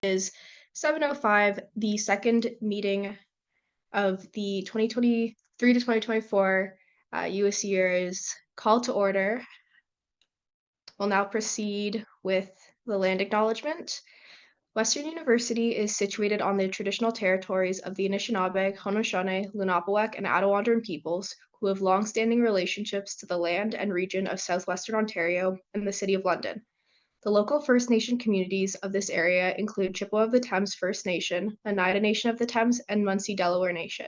Is 7:05, the second meeting of the 2023 to 2024 USC year is called to order. We'll now proceed with the land acknowledgement. Western University is situated on the traditional territories of the Anishinaabe, Haudenosaunee, Lenape, and Attawandaron peoples, who have long-standing relationships to the land and region of southwestern Ontario and the City of London. The local First Nation communities of this area include Chippewa of the Thames First Nation, Oneida Nation of the Thames, and Munsee Delaware Nation.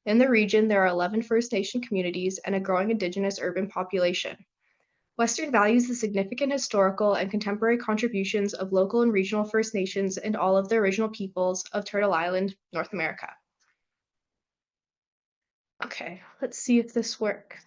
In the region, there are 11 First Nation communities and a growing Indigenous urban population. Western values the significant historical and contemporary contributions of local and regional First Nations and all of the original peoples of Turtle Island, North America. Okay, let's see if this works.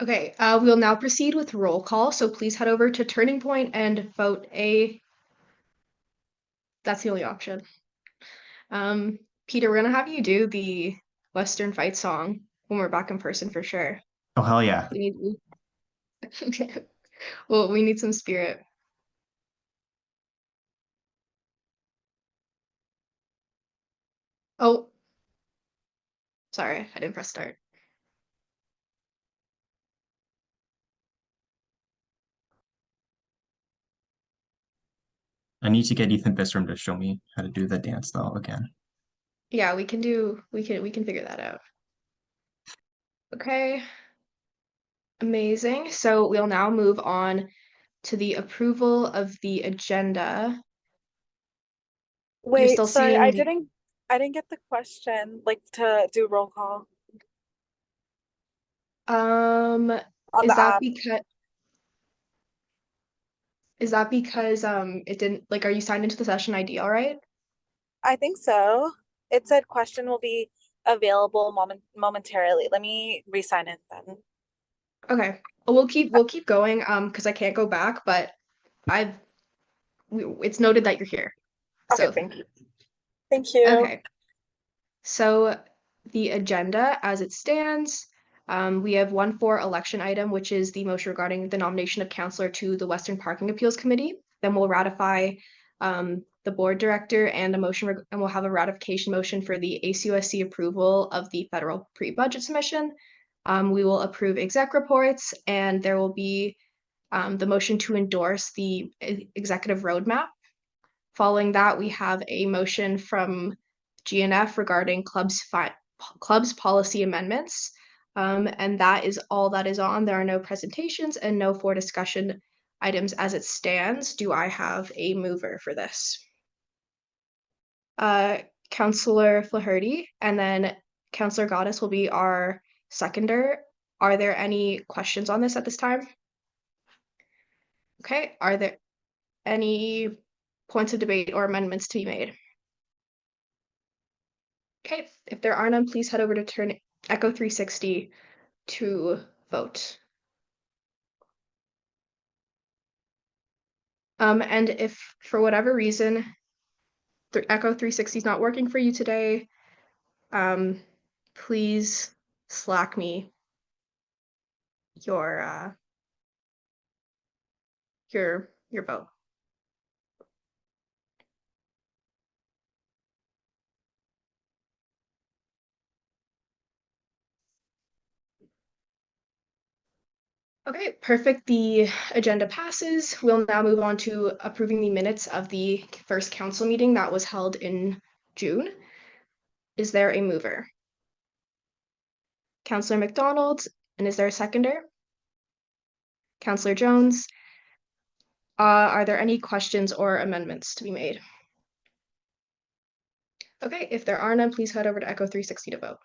Okay, we'll now proceed with roll call, so please head over to Turning Point and vote A. That's the only option. Peter, we're gonna have you do the Western fight song when we're back in person for sure. Oh, hell yeah. We need okay. Well, we need some spirit. Oh, sorry, I didn't press start. I need to get Ethan Bistrom to show me how to do the dance style again. Yeah, we can figure that out. Okay. Amazing. So we'll now move on to the approval of the agenda. You're Wait, still sorry, seeing I the didn't get the question, like to do roll call um on is the that app. because it didn't like are you signed into the session ID all right? I think so. It said question will be available momentarily. Let me re-sign in then. Okay. We'll keep going because I can't go back, but it's noted that you're here. Okay, So thank you. Thank you. okay. So the agenda as it stands, we have one for election item, which is the motion regarding the nomination of counselor to the Western Parking Appeals Committee. Then we'll ratify the board director and and we'll have a ratification motion for the ACUSC approval of the federal pre-budget submission. We will approve exec reports, and there will be the motion to endorse the executive roadmap. Following that, we have a motion from GNF regarding clubs policy amendments. And that is all that is on. There are no presentations and no for discussion items as it stands. Do I have a mover for this? Councillor Flaherty, and then Councillor Goddess will be our seconder. Are there any questions on this at this time? Okay, are there any points of debate or amendments to be made? Okay, if there are none, please head over to Echo 360 to vote. And if for whatever reason Echo 360 is not working for you today, please Slack me your vote. Okay, perfect. The agenda passes. We'll now move on to approving the minutes of the first council meeting that was held in June. Is there a mover? Councillor McDonald, and is there a seconder? Councillor Jones. Are there any questions or amendments to be made? Okay, if there are none, please head over to Echo 360 to vote.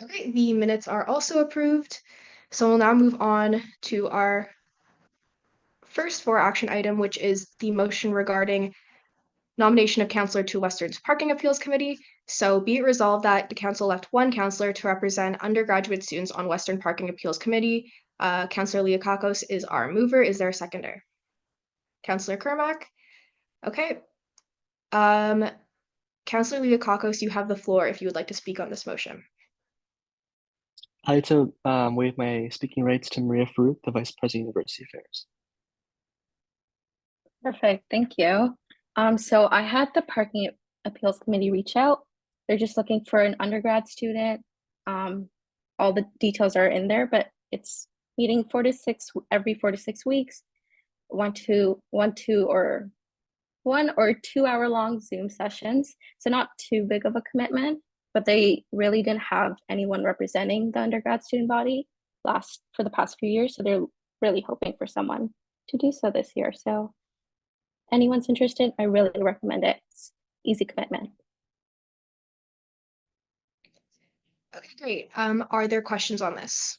Okay, the minutes are also approved. So we'll now move on to our first for action item, which is the motion regarding nomination of councillor to Western's Parking Appeals Committee. So be it resolved that the council left one councillor to represent undergraduate students on Western Parking Appeals Committee. Councillor Liakakos is our mover. Is there a seconder? Councillor Kermack? Okay. Councillor Liakakos, you have the floor if you would like to speak on this motion. I'd like to waive my speaking rights to Maria Farouk, the Vice President of University Affairs. Perfect, thank you. So I had the parking appeals committee reach out. They're just looking for an undergrad student. All the details are in there, but it's meeting every 4 to 6 weeks. One or 2 hour long Zoom sessions. So not too big of a commitment, but they really didn't have anyone representing the undergrad student body for the past few years. So they're really hoping for someone to do so this year. So anyone's interested, I really recommend it. It's easy commitment. Okay, great. Are there questions on this?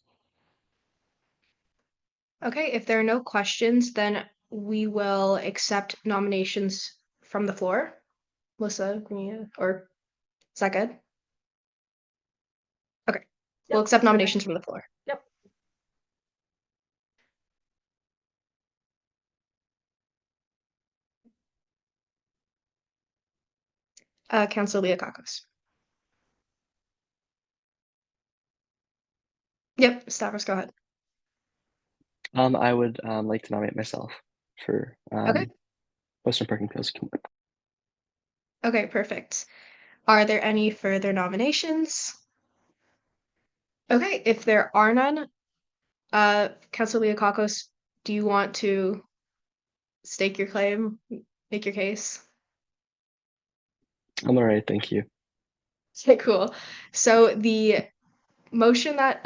Okay, if there are no questions, then we will accept nominations from the floor. Melissa, or is that good? Okay, we'll accept nominations from the floor. Yep. Councilor Liakakos. Yep, Stavros, go ahead. I would like to nominate myself for Okay. Western Parking Appeals Committee. Okay, perfect. Are there any further nominations? Okay, if there are none, Councilor Liakakos, do you want to stake your claim, make your case? I'm all right, thank you. Okay, cool. So the motion that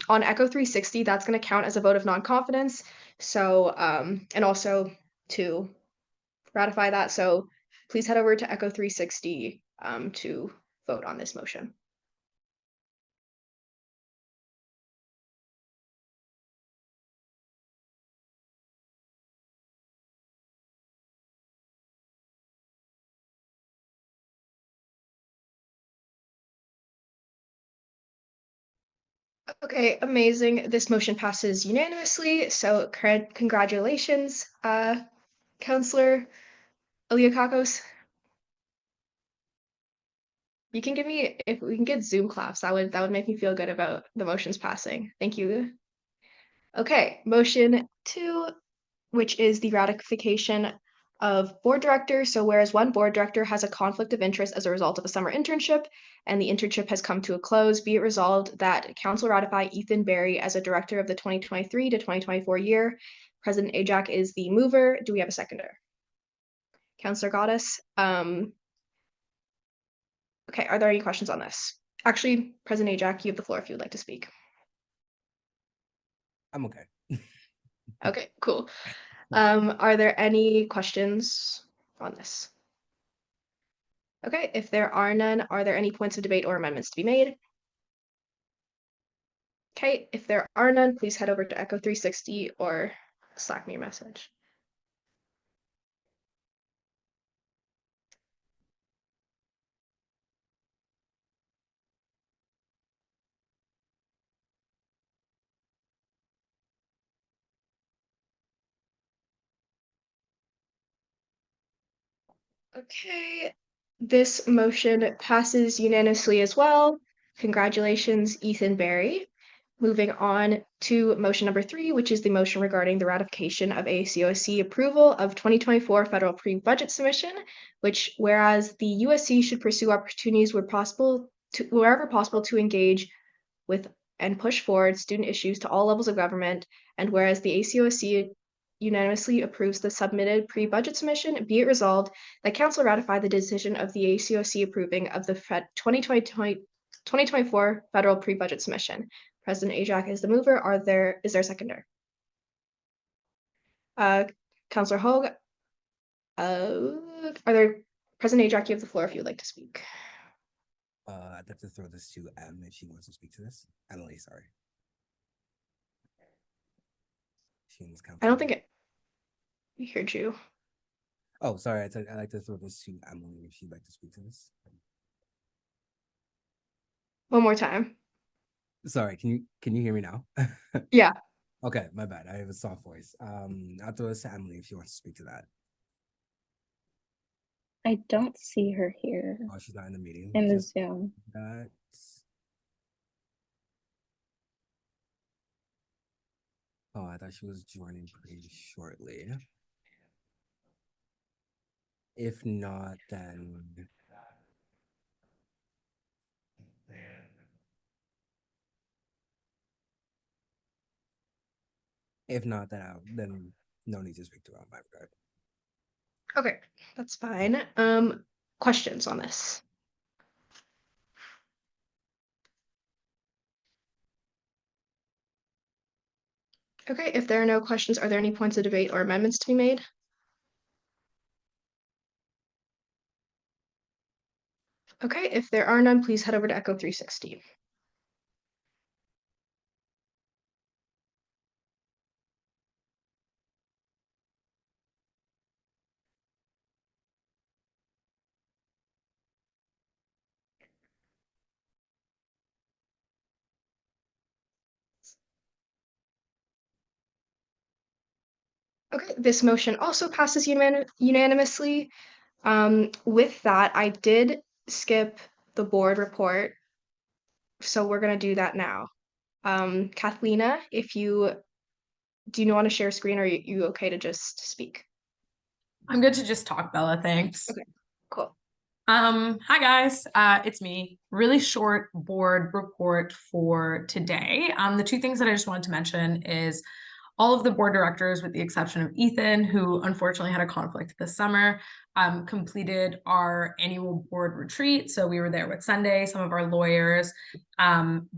on Echo 360, that's going to count as a vote of non-confidence. So and also to ratify that. So please head over to Echo 360 to vote on this motion. Okay, amazing. This motion passes unanimously. So congratulations, Councillor Liakakos. You can give me, if we can get Zoom claps, that would make me feel good about the motions passing. Thank you. Okay, motion 2, which is the ratification of board director. So whereas one board director has a conflict of interest as a result of a summer internship and the internship has come to a close, be it resolved that council ratify Ethan Berry as a director of the 2023 to 2024 year. President Ajak is the mover. Do we have a seconder? Councillor Goddess. Okay, are there any questions on this? Actually, President Ajak, you have the floor if you would like to speak. I'm okay. Okay, cool. Are there any questions on this? Okay, if there are none, are there any points of debate or amendments to be made? Okay, if there are none, please head over to Echo 360 or Slack me a message. Okay, This motion passes unanimously as well. Congratulations, Ethan Berry. Moving on to motion number 3, which is the motion regarding the ratification of ACOC approval of 2024 federal pre-budget submission, which whereas the USC should pursue opportunities wherever possible to engage with and push forward student issues to all levels of government, and whereas the ACOC unanimously approves the submitted pre-budget submission, be it resolved that Council ratify the decision of the ACOC approving of the 2024 federal pre-budget submission. President Ajak is the mover. Is there a seconder? Councillor Hogue, President Ajak, you have the floor if you would like to speak. I'd like to throw this to Em if she wants to speak to this. Emily, sorry. I don't think we heard you. Oh, sorry. I'd like to throw this to Emily if she'd like to speak to this. One more time. Sorry, can you hear me now? Yeah. Okay, my bad. I have a soft voice. I'll throw this to Emily if she wants to speak to that. I don't see her here Oh, she's not in the meeting. in the Just Zoom. that. Oh, I thought she was joining pretty shortly. If not, then then no need to speak to her on my regard. Okay, that's fine. Questions on this? Okay, if there are no questions, are there any points of debate or amendments to be made? Okay, if there are none, please head over to Echo 360. Okay, this motion also passes unanimously. With that, I did skip the board report, so we're gonna do that now. Kathlena, do you want to share screen, or are you okay to just speak? I'm good to just talk, Bella. Thanks. Okay. Cool. Hi guys, it's me. Really short board report for today. The two things that I just wanted to mention is all of the board directors, with the exception of Ethan, who unfortunately had a conflict this summer, completed our annual board retreat. So we were there with Sunday, some of our lawyers,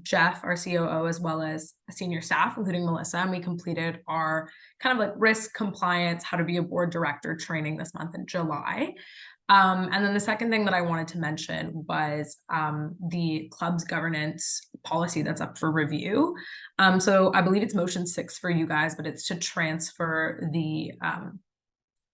Jeff, our COO, as well as senior staff, including Melissa, and we completed our kind of like risk compliance, how to be a board director training this month in July. And then the second thing that I wanted to mention was the club's governance policy that's up for review. So I believe it's motion 6 for you guys, but it's to transfer the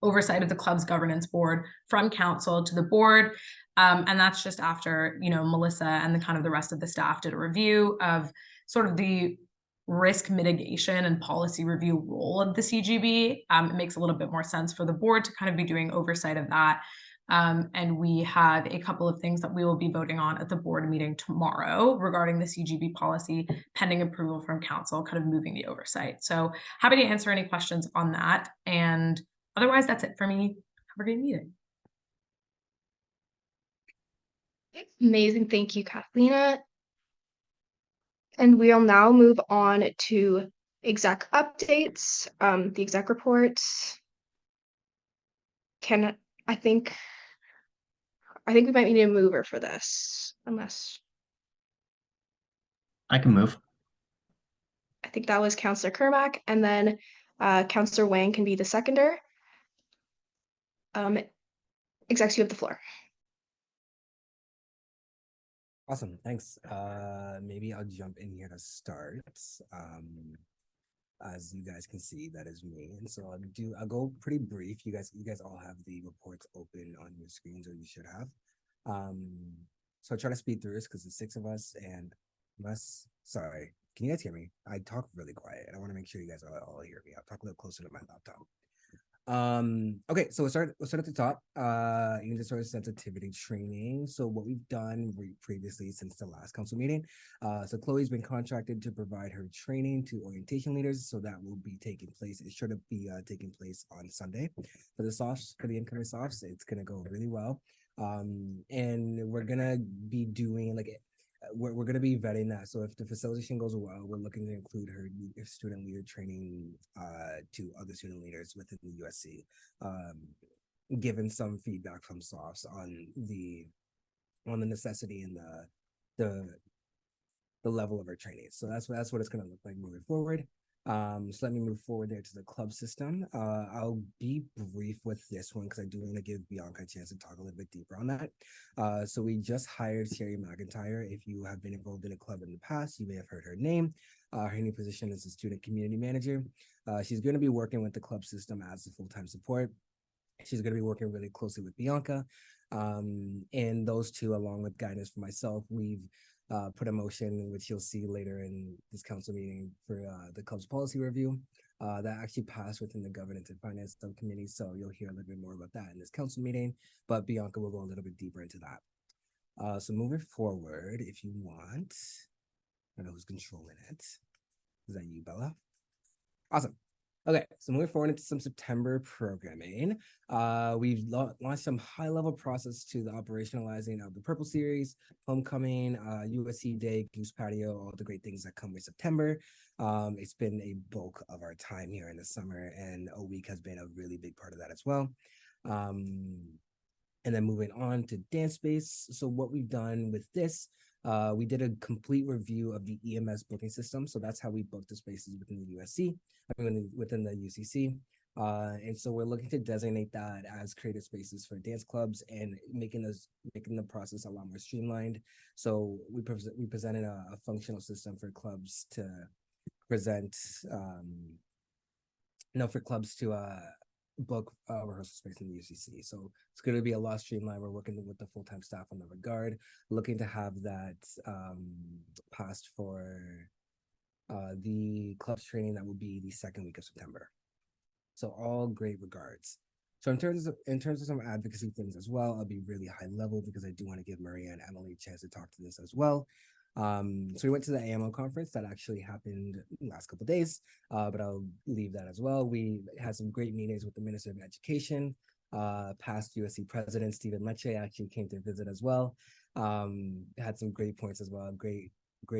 oversight of the club's governance board from council to the board. And that's just after, Melissa and the kind of the rest of the staff did a review of sort of the risk mitigation and policy review role of the CGB. It makes a little bit more sense for the board to kind of be doing oversight of that. And we have a couple of things that we will be voting on at the board meeting tomorrow regarding the CGB policy, pending approval from council, kind of moving the oversight. So happy to answer any questions on that. And otherwise, that's it for me. Have a great meeting. Amazing. Thank you, Kathlena. And we'll now move on to exec updates, the exec reports. I think we might need a mover for this, unless I can move. I think that was Councillor Kermack, and then Councillor Wang can be the seconder. Execs, you have the floor. Awesome, thanks. Maybe I'll jump in here to start. As you guys can see, that is me, and so I'll go pretty brief. You guys all have the reports open on your screens, or you should have. So I'll try to speed through this because there's 6 of us, and sorry, can you guys hear me? I talk really quiet, and I want to make sure you guys all hear me. I'll talk a little closer to my laptop. Okay, so we'll start at the top. Inventory sensitivity training. So what we've done previously since the last council meeting. So Chloe's been contracted to provide her training to orientation leaders. So that will be taking place. It should be taking place on Sunday for the softs, for the incoming softs. It's gonna go really well. And we're gonna be doing like we're going to be vetting that. So if the facilitation goes well, we're looking to include her student leader training to other student leaders within the USC, given some feedback from softs on the necessity and the level of our training. So that's what it's going to look like moving forward. So let me move forward there to the club system. I'll be brief with this one because I do want to give Bianca a chance to talk a little bit deeper on that. So we just hired Sherry McIntyre. If you have been involved in a club in the past, you may have heard her name. Her new position is a student community manager. She's going to be working with the club system as a full-time support. She's going to be working really closely with Bianca. And those two, along with guidance from myself, we've put a motion, which you'll see later in this council meeting, for the club's policy review that actually passed within the governance and finance subcommittee. So you'll hear a little bit more about that in this council meeting, but Bianca will go a little bit deeper into that. So moving forward, if you want, I don't know who's controlling it. Is that you, Bella? Awesome. Okay, so moving forward into some September programming, we've launched some high-level process to the operationalizing of the Purple Series, Homecoming, USC Day, Goose Patio, all the great things that come with September. It's been a bulk of our time here in the summer, and a week has been a really big part of that as well. And then moving on to Dance Space. So what we've done with this, we did a complete review of the EMS booking system. So that's how we book the spaces within the USC, within the UCC. And so we're looking to designate that as creative spaces for dance clubs and making the process a lot more streamlined. So we presented a functional system for clubs to present, book rehearsal space in the UCC. So it's going to be a lot streamlined. We're working with the full-time staff on that regard, looking to have that passed for the club's training. That will be the second week of September. So all great regards. So in terms of some advocacy things as well, I'll be really high level because I do want to give Maria and Emily a chance to talk to this as well. So we went to the AMO conference that actually happened the last couple of days, but I'll leave that as well. We had some great meetings with the Minister of Education, past USC President Stephen Lecce actually came to visit as well. Had some great points as well, great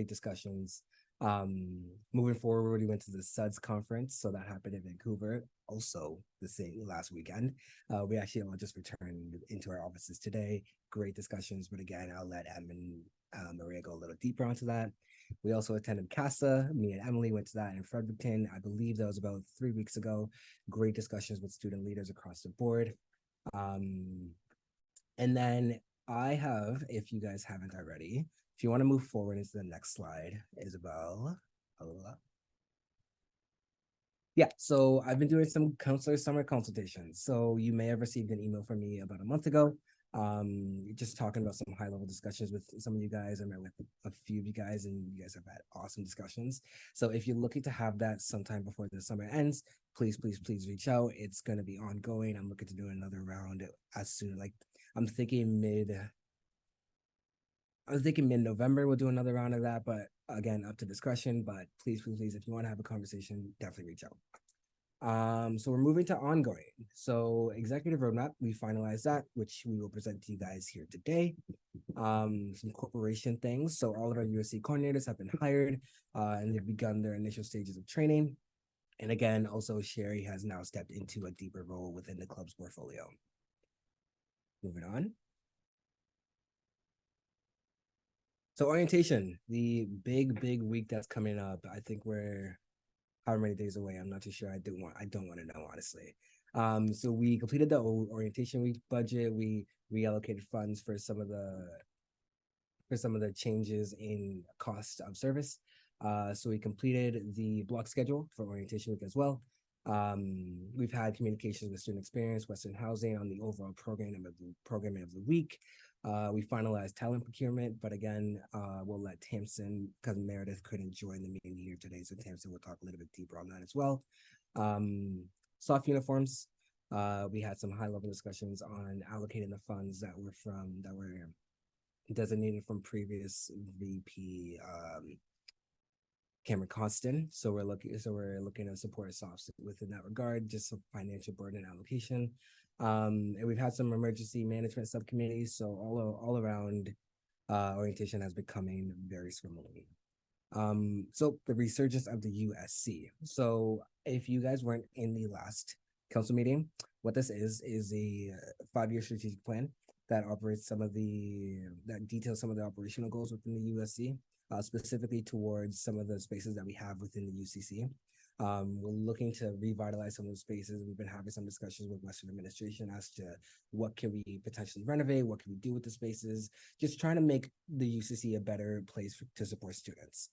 discussions. Moving forward, we went to the SUDS conference, so that happened in Vancouver, also the same last weekend. We actually all just returned into our offices today. Great discussions, but again, I'll let Em and Maria go a little deeper onto that. We also attended CASA. Me and Emily went to that in Fredericton. I believe that was about 3 weeks ago. Great discussions with student leaders across the board. And then I have, if you guys haven't already, if you want to move forward into the next slide, Isabel. Yeah, so I've been doing some counselor summer consultations. So you may have received an email from me about a month ago, just talking about some high-level discussions with some of you guys. I met with a few of you guys, and you guys have had awesome discussions. So if you're looking to have that sometime before the summer ends, please reach out. It's going to be ongoing. I'm looking to do another round as soon, like I'm thinking mid-November we'll do another round of that, but again, up to discussion. But please, if you want to have a conversation, definitely reach out. So we're moving to ongoing. So executive roadmap, we finalized that, which we will present to you guys here today. Some corporation things. So all of our USC coordinators have been hired, and they've begun their initial stages of training. And again, also Sherry has now stepped into a deeper role within the club's portfolio. Moving on. So orientation, the big week that's coming up. I think we're however many days away. I'm not too sure. I don't want to know, honestly. So we completed the orientation week budget. We reallocated funds for some of the changes in cost of service. So we completed the block schedule for orientation week as well. We've had communications with Student Experience, Western Housing on the overall programming of the week. We finalized talent procurement, but again, we'll let Tamsin, because Meredith couldn't join the meeting here today, so Tamsin will talk a little bit deeper on that as well. Soft uniforms. We had some high level discussions on allocating the funds that were designated from previous VP Cameron Constant. So we're looking to support SOFs within that regard, just some financial burden allocation. And we've had some emergency management subcommittees. So all around orientation has been coming very swimmingly. So the resurgence of the USC. So if you guys weren't in the last council meeting, what this is a 5-year strategic plan that details some of the operational goals within the USC, specifically towards some of the spaces that we have within the UCC. We're looking to revitalize some of those spaces. We've been having some discussions with Western administration as to what can we potentially renovate, what can we do with the spaces, just trying to make the UCC a better place to support students.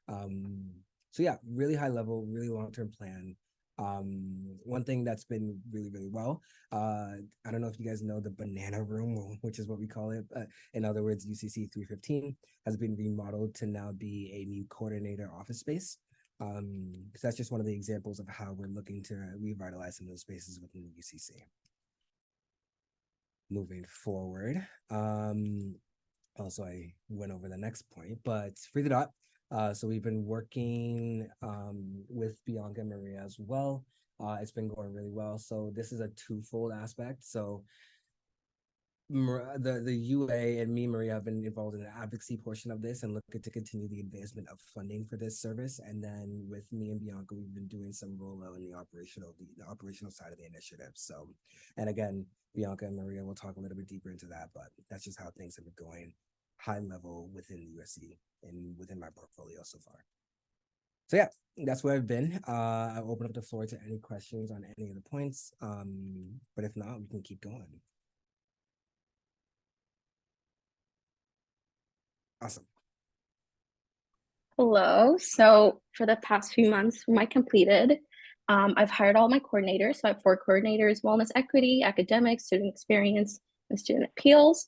So yeah, really high level, really long-term plan. One thing that's been really, really well, I don't know if you guys know the banana room, which is what we call it. In other words, UCC 315 has been remodeled to now be a new coordinator office space. So that's just one of the examples of how we're looking to revitalize some of those spaces within the UCC. Moving forward, also I went over the next point, but free the dot. So we've been working with Bianca and Maria as well. It's been going really well. So this is a twofold aspect. So the UA and me, Maria, have been involved in the advocacy portion of this and looking to continue the advancement of funding for this service. And then with me and Bianca, we've been doing some rollout in the operational side of the initiative. So, and again, Bianca and Maria will talk a little bit deeper into that, but that's just how things have been going high level within the USC and within my portfolio so far. So yeah, that's where I've been. I'll open up the floor to any questions on any of the points. But if not, we can keep going. Awesome. Hello. So for the past few months, from my completed, I've hired all my coordinators. So I have 4 coordinators: wellness, equity, academics, student experience, and student appeals.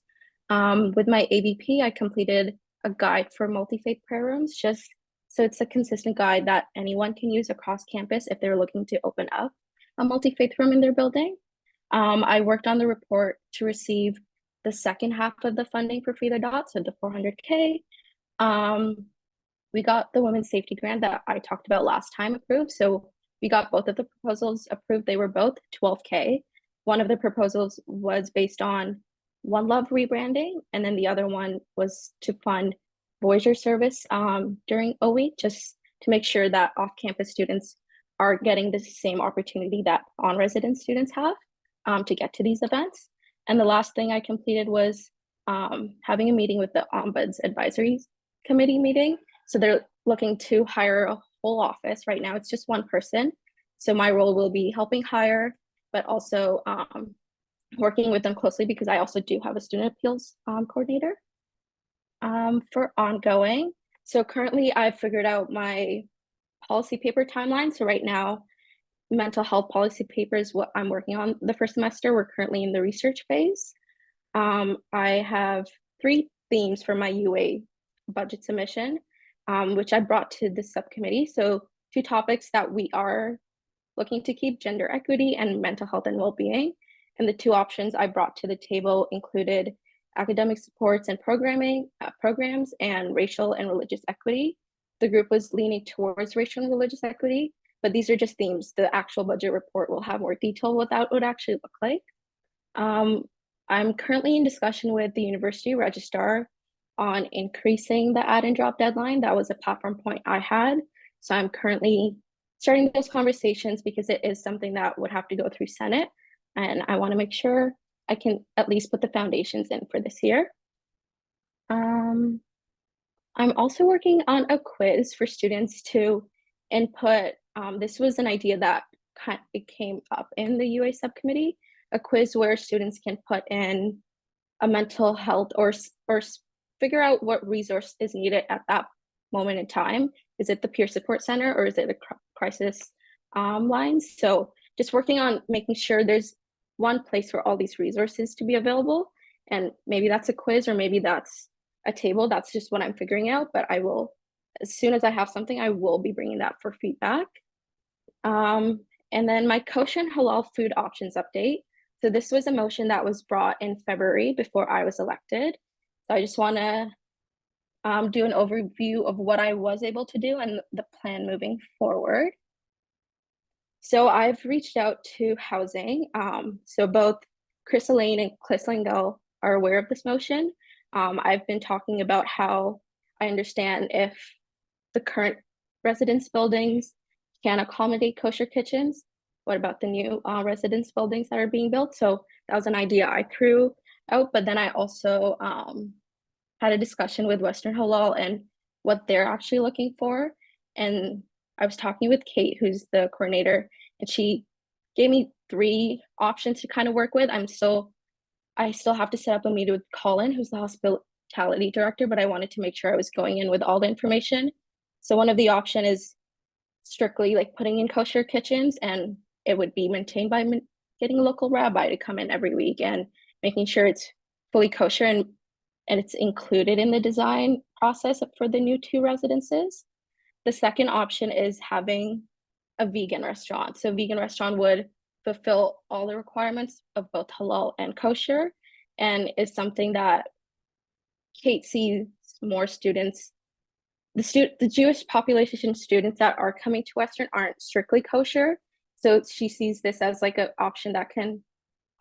With my AVP, I completed a guide for multi-faith prayer rooms, just so it's a consistent guide that anyone can use across campus if they're looking to open up a multi-faith room in their building. I worked on the report to receive the second half of the funding for Free the Dot, so the $400K. We got the women's safety grant that I talked about last time approved. So we got both of the proposals approved. They were both $12K. One of the proposals was based on One Love rebranding, and then the other one was to fund Voyager service during OE, just to make sure that off-campus students are getting the same opportunity that on-resident students have to get to these events. And the last thing I completed was having a meeting with the Ombuds Advisory Committee meeting. So they're looking to hire a whole office. Right now, it's just one person. So my role will be helping hire, but also working with them closely because I also do have a student appeals coordinator. For ongoing, so currently I've figured out my policy paper timeline. So right now, mental health policy paper is what I'm working on the first semester. We're currently in the research phase. I have 3 themes for my UA budget submission, which I brought to the subcommittee. So 2 topics that we are looking to keep: gender equity and mental health and well-being. And the 2 options I brought to the table included academic supports and programs, and racial and religious equity. The group was leaning towards racial and religious equity, but these are just themes. The actual budget report will have more detail what that would actually look like. I'm currently in discussion with the university registrar on increasing the add and drop deadline. That was a platform point I had. So I'm currently starting those conversations because it is something that would have to go through Senate. And I want to make sure I can at least put the foundations in for this year. I'm also working on a quiz for students to input. This was an idea that it came up in the UA subcommittee, a quiz where students can put in a mental health or figure out what resource is needed at that moment in time. Is it the peer support center or is it the crisis lines? So just working on making sure there's one place for all these resources to be available. And maybe that's a quiz or maybe that's a table. That's just what I'm figuring out. But I will, as soon as I have something, I will be bringing that for feedback. And then my kosher and halal food options update. So this was a motion that was brought in February before I was elected. So I just want to do an overview of what I was able to do and the plan moving forward. So I've reached out to housing. So both Chris Elaine and Chris Langell are aware of this motion. I've been talking about how I understand if the current residence buildings can accommodate kosher kitchens, what about the new residence buildings that are being built? So that was an idea I threw out, but then I also had a discussion with Western Halal and what they're actually looking for. And I was talking with Kate, who's the coordinator, and she gave me 3 options to kind of work with. I still have to set up a meeting with Colin, who's the hospitality director, but I wanted to make sure I was going in with all the information. So one of the option is strictly like putting in kosher kitchens, and it would be maintained by getting a local rabbi to come in every week and making sure it's fully kosher and it's included in the design process for the new 2 residences. The second option is having a vegan restaurant. So vegan restaurant would fulfill all the requirements of both halal and kosher, and is something that Kate sees more students. The Jewish population students that are coming to Western aren't strictly kosher, so she sees this as like an option that can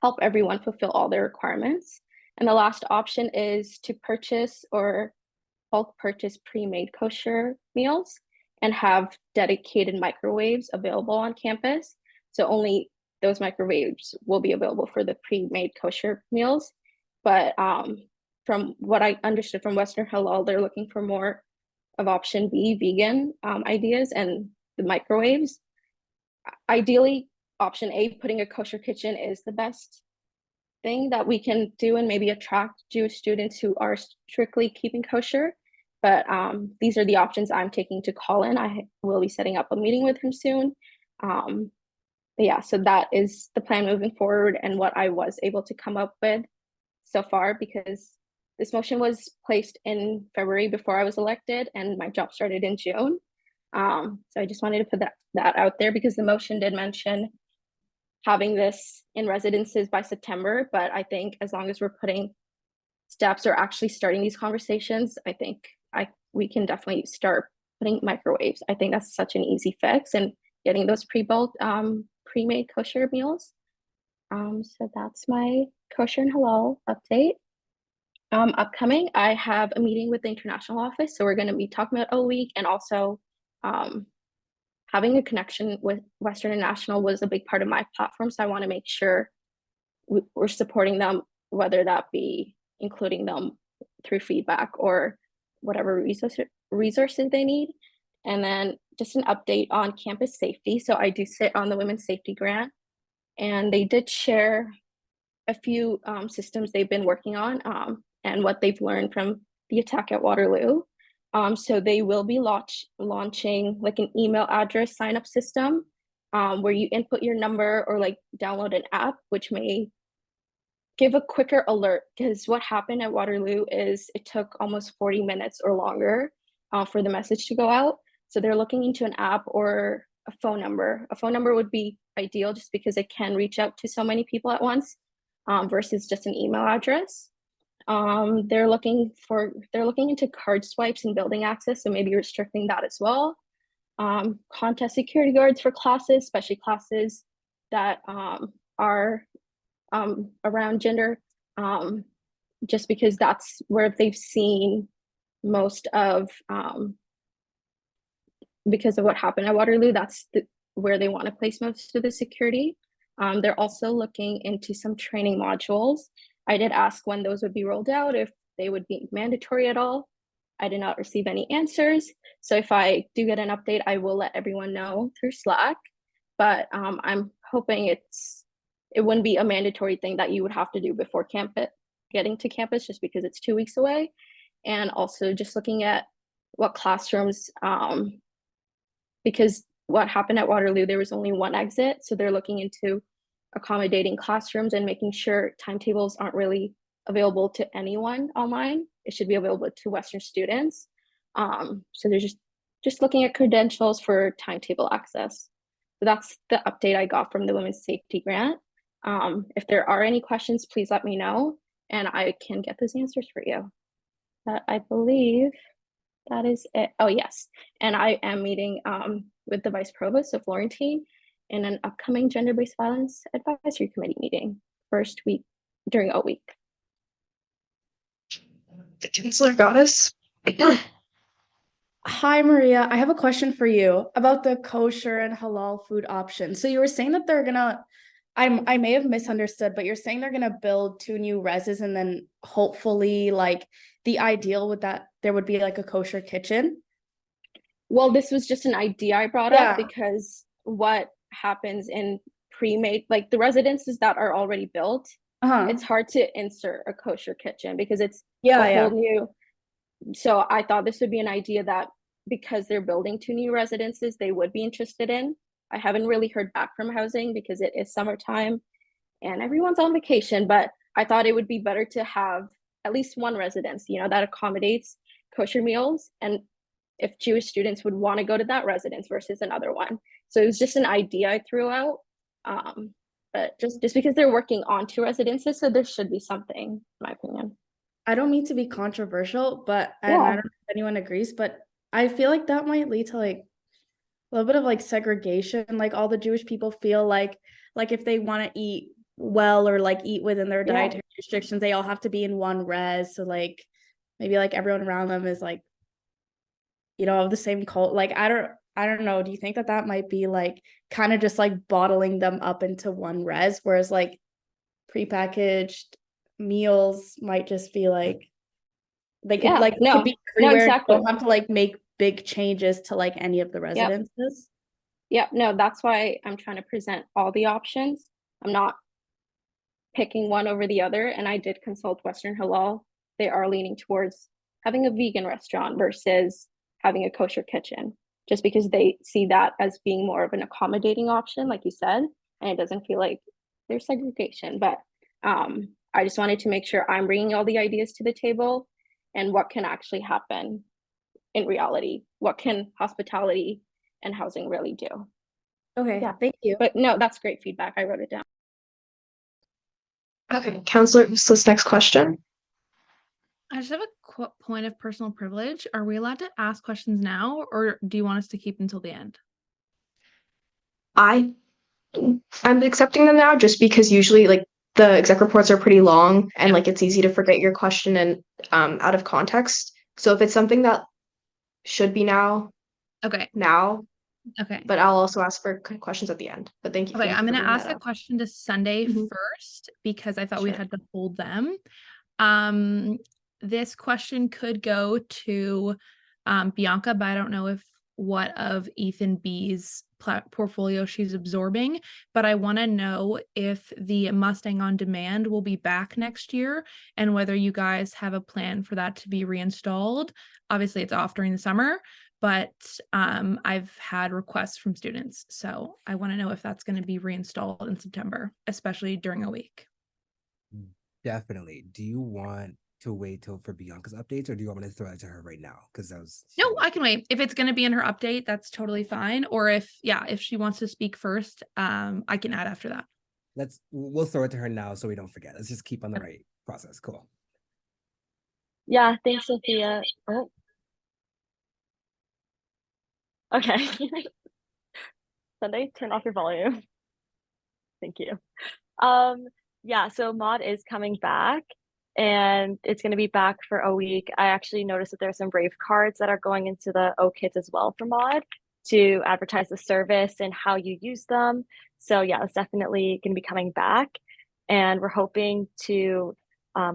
help everyone fulfill all their requirements. And the last option is to purchase or bulk purchase pre-made kosher meals and have dedicated microwaves available on campus. So only those microwaves will be available for the pre-made kosher meals. But from what I understood from Western Halal, they're looking for more of option B, vegan ideas and the microwaves. Ideally, option A, putting a kosher kitchen, is the best thing that we can do and maybe attract Jewish students who are strictly keeping kosher. But these are the options I'm taking to Colin. I will be setting up a meeting with him soon. But yeah, so that is the plan moving forward and what I was able to come up with so far, because this motion was placed in February before I was elected and my job started in June. So I just wanted to put that out there because the motion did mention having this in residences by September, but I think as long as we're putting steps or actually starting these conversations, I think we can definitely start putting microwaves. I think that's such an easy fix, and getting those pre-built, pre-made kosher meals. So that's my kosher and halal update. Upcoming, I have a meeting with the international office, so we're going to be talking about O Week, and also having a connection with Western International was a big part of my platform. So I want to make sure we're supporting them, whether that be including them through feedback or whatever resources they need. And then just an update on campus safety. So I do sit on the Women's Safety Grant, and they did share a few systems they've been working on and what they've learned from the attack at Waterloo. So they will be launching like an email address sign up system where you input your number or like download an app, which may give a quicker alert, because what happened at Waterloo is it took almost 40 minutes or longer for the message to go out. So they're looking into an app or a phone number. A phone number would be ideal just because it can reach out to so many people at once versus just an email address. They're looking into card swipes and building access, so maybe restricting that as well. Contest security guards for classes, especially classes that are around gender, just because that's where they've seen most of, because of what happened at Waterloo, that's where they want to place most of the security. They're also looking into some training modules. I did ask when those would be rolled out, if they would be mandatory at all. I did not receive any answers. So if I do get an update, I will let everyone know through Slack. But I'm hoping it wouldn't be a mandatory thing that you would have to do before getting to campus, just because it's 2 weeks away. And also just looking at what classrooms, because what happened at Waterloo, there was only one exit. So they're looking into accommodating classrooms and making sure timetables aren't really available to anyone online. It should be available to Western students. So they're just looking at credentials for timetable access. So that's the update I got from the Women's Safety Grant. If there are any questions, please let me know and I can get those answers for you. But I believe that is it. Oh, yes. And I am meeting with the Vice Provost, so Florentine, in an upcoming Gender-Based Violence Advisory Committee meeting, first week during a week. Chancellor Goddess. Hi, Maria. I have a question for you about the kosher and halal food options. So you were saying that they're gonna, I may have misunderstood, but you're saying they're gonna build 2 new reses and then hopefully like the ideal would that there would be like a kosher kitchen. Well, this was just an idea I brought Yeah. up because what happens in pre-made, like the residences that are already built, it's hard to insert a kosher kitchen because it's a whole new. So I thought this would be an idea that because they're building 2 new residences, they would be interested in. I haven't really heard back from housing because it is summertime and everyone's on vacation, but I thought it would be better to have at least one residence, you know, that accommodates kosher meals and if Jewish students would want to go to that residence versus another one. So it was just an idea I threw out. But just because they're working on 2 residences, so there should be something, in my opinion. I don't mean to be controversial, but and I don't know if anyone agrees, but I feel like that might lead to like a little bit of like segregation. Like all the Jewish people feel like if they want to eat well or like eat within their dietary restrictions, they all have to be in one res. So like maybe like everyone around them is like, you know, of the same cult. Like I don't know. Do you think that might be like kind of just like bottling them up into one res, whereas like prepackaged meals might just be like they could could be everywhere. Exactly. You don't have to like make big changes to like any of the residences. No, that's why I'm trying to present all the options. I'm not picking one over the other. And I did consult Western Halal. They are leaning towards having a vegan restaurant versus having a kosher kitchen, just because they see that as being more of an accommodating option, like you said, and it doesn't feel like there's segregation. But I just wanted to make sure I'm bringing all the ideas to the table and what can actually happen in reality. What can hospitality and housing really do? Okay, Yeah. thank you. But no, that's great feedback. I wrote it down. Okay, Counselor, this next question. I just have a point of personal privilege. Are we allowed to ask questions now, or do you want us to keep until the end? I'm accepting them now just because usually like the exec reports are pretty long and like it's easy to forget your question and out of context. So if it's something that should be now. Okay. Now. Okay. But I'll also ask for questions at the end. But thank you. Okay, I'm going to ask a up. question to Sunday first because I thought we had to hold them. This question could go to Bianca, but I don't know what of Ethan B's portfolio she's absorbing, but I want to know if the Mustang on Demand will be back next year and whether you guys have a plan for that to be reinstalled. Obviously it's off during the summer, but I've had requests from students, so I want to know if that's going to be reinstalled in September, especially during a week. Definitely. Do you want to wait till for Bianca's updates, or do you want me to throw it to her right now? Because that was no, I can wait. If it's going to be in her update, that's totally fine. Or if she wants to speak first, I can add after that. We'll throw it to her now so we don't forget. Let's just keep on the right process. Cool. Yeah, thanks, Sophia. Oh. Okay. Sunday, turn off your volume. Thank you. Yeah, so Mod is coming back and it's going to be back for a week. I actually noticed that there are some Brave cards that are going into the O kits as well for Mod to advertise the service and how you use them. So yeah, it's definitely going to be coming back. And we're hoping to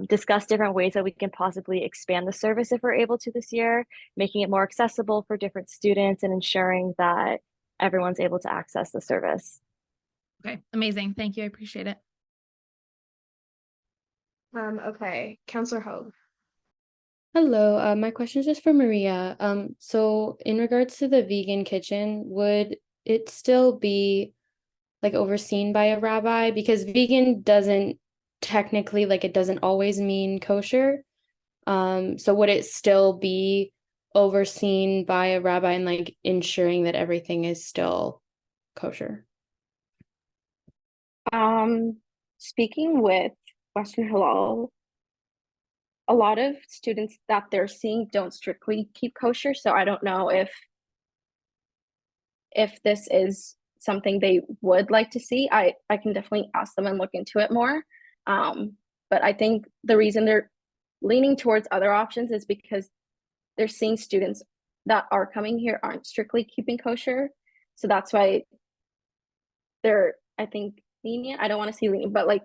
discuss different ways that we can possibly expand the service if we're able to this year, making it more accessible for different students and ensuring that everyone's able to access the service. Okay, amazing. Thank you. I appreciate it. Okay, Counselor Hogue. Hello, my question is just for Maria. So in regards to the vegan kitchen, would it still be like overseen by a rabbi? Because vegan doesn't technically, like it doesn't always mean kosher. So would it still be overseen by a rabbi and like ensuring that everything is still kosher? Speaking with Western Halal, a lot of students that they're seeing don't strictly keep kosher, so I don't know if this is something they would like to see. I can definitely ask them and look into it more. But I think the reason they're leaning towards other options is because they're seeing students that are coming here aren't strictly keeping kosher. So that's why they're, I think, lenient. I don't want to say lenient, but like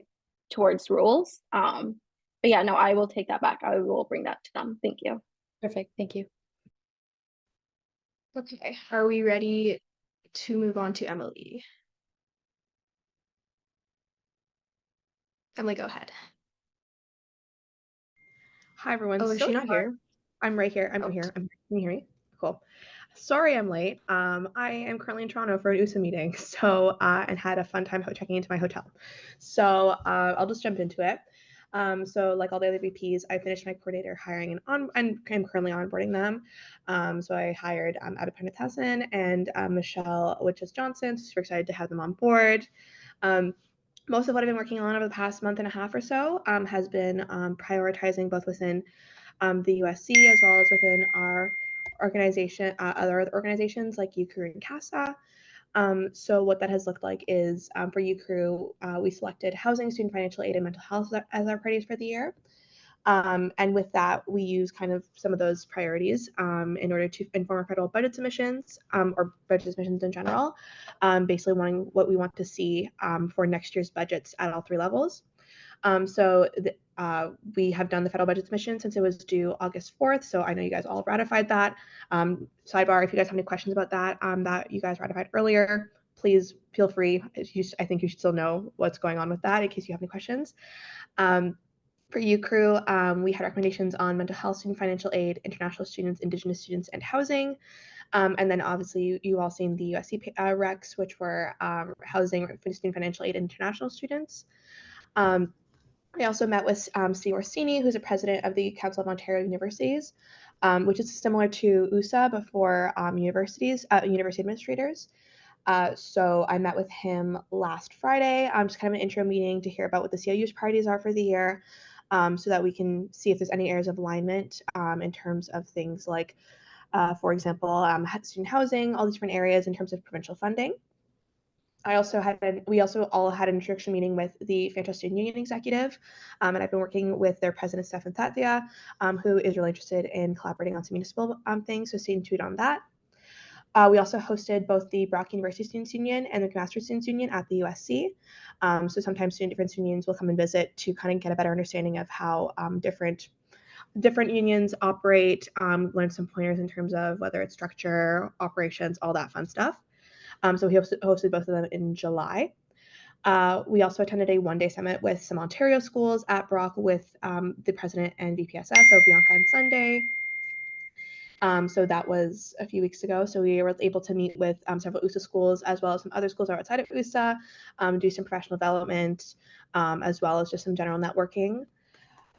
towards rules. But yeah, no, I will take that back. I will bring that to them. Thank you. Perfect. Thank you. Okay, are we ready to move on to Emily? Emily, go ahead. Hi everyone. Oh, is she not here? I'm right here. I'm Oh. here. Can you hear me? Cool. Sorry I'm late. I am currently in Toronto for an USA meeting, so and had a fun time checking into my hotel. So I'll just jump into it. So like all the other VPs, I finished my coordinator hiring and I'm currently onboarding them. So I hired Adipana Tassin and Michelle Witches Johnson. Super excited to have them on board. Most of what I've been working on over the past month and a half or so has been prioritizing both within the USC as well as within our organization, other organizations like UCrew and CASA. So what that has looked like is for UCrew, we selected housing, student financial aid, and mental health as our priorities for the year. And with that, we use kind of some of those priorities in order to inform our federal budget submissions or budget submissions in general, basically wanting what we want to see for next year's budgets at all three levels. We have done the federal budget submission since it was due August 4th. So I know you guys all ratified that. Sidebar, if you guys have any questions about that, that you guys ratified earlier, please feel free. I think you should still know what's going on with that in case you have any questions. For UCrew, we had recommendations on mental health, student financial aid, international students, Indigenous students, and housing. And then obviously you all seen the USC recs, which were housing, student financial aid, international students. I also met with Steve Orsini, who's a president of the Council of Ontario Universities, which is similar to USA before university administrators. So I met with him last Friday, just kind of an intro meeting to hear about what the COU's priorities are for the year, so that we can see if there's any areas of alignment in terms of things like, for example, student housing, all these different areas in terms of provincial funding. We also all had an introduction meeting with the Fantastic Student Union executive, and I've been working with their president, Stefan Thathia, who is really interested in collaborating on some municipal things, so stay tuned on that. We also hosted both the Brock University Students Union and the McMaster Students Union at the USC. So sometimes different unions will come and visit to kind of get a better understanding of how different unions operate, learn some pointers in terms of whether it's structure, operations, all that fun stuff. So we hosted both of them in July. We also attended a one-day summit with some Ontario schools at Brock with the president and VPSS, so Bianca and Sunday. So that was a few weeks ago. So we were able to meet with several USA schools as well as some other schools outside of USA, do some professional development, as well as just some general networking.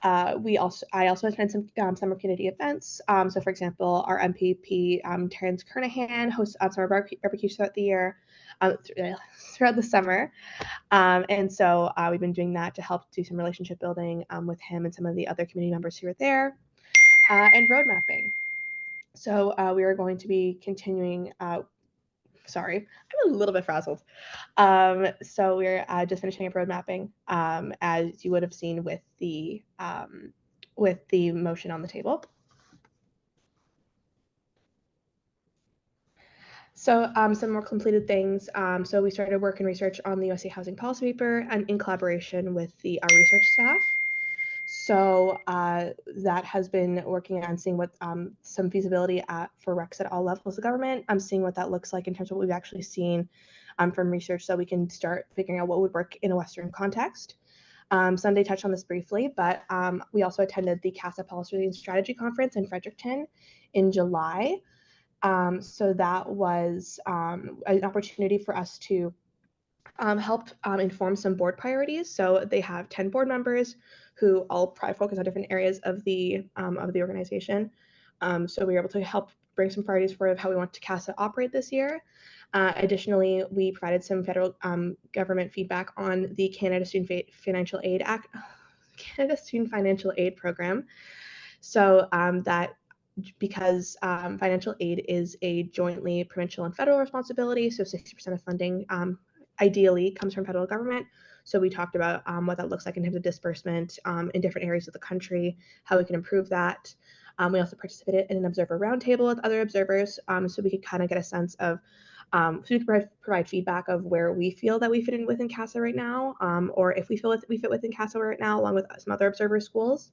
I also attended some summer community events. So for example, our MPP, Terrence Kernahan, hosts summer barbecues throughout the year, throughout the summer. And so we've been doing that to help do some relationship building with him and some of the other community members who are there, and road mapping. So we are going to be continuing, sorry, I'm a little bit frazzled. So we're just finishing up road mapping, as you would have seen with the motion on the table. So some more completed things. So we started work and research on the USA Housing Policy Paper and in collaboration with our research staff. So that has been working on seeing what some feasibility for recs at all levels of government. I'm seeing what that looks like in terms of what we've actually seen from research, so we can start figuring out what would work in a Western context. Sunday touched on this briefly, but we also attended the CASA Policy and Strategy Conference in Fredericton in July. So that was an opportunity for us to help inform some board priorities. So they have 10 board members who all focus on different areas of the organization. So we were able to help bring some priorities for how we want to CASA operate this year. Additionally, we provided some federal government feedback on the Canada Student Financial Aid Act, Canada Student Financial Aid Program. So that because financial aid is a jointly provincial and federal responsibility, so 60% of funding ideally comes from federal government. So we talked about what that looks like in terms of disbursement in different areas of the country, how we can improve that. We also participated in an observer roundtable with other observers, so we could kind of get a sense of, so we could provide feedback of where we feel that we fit in within CASA right now, or if we feel we fit within CASA right now, along with some other observer schools.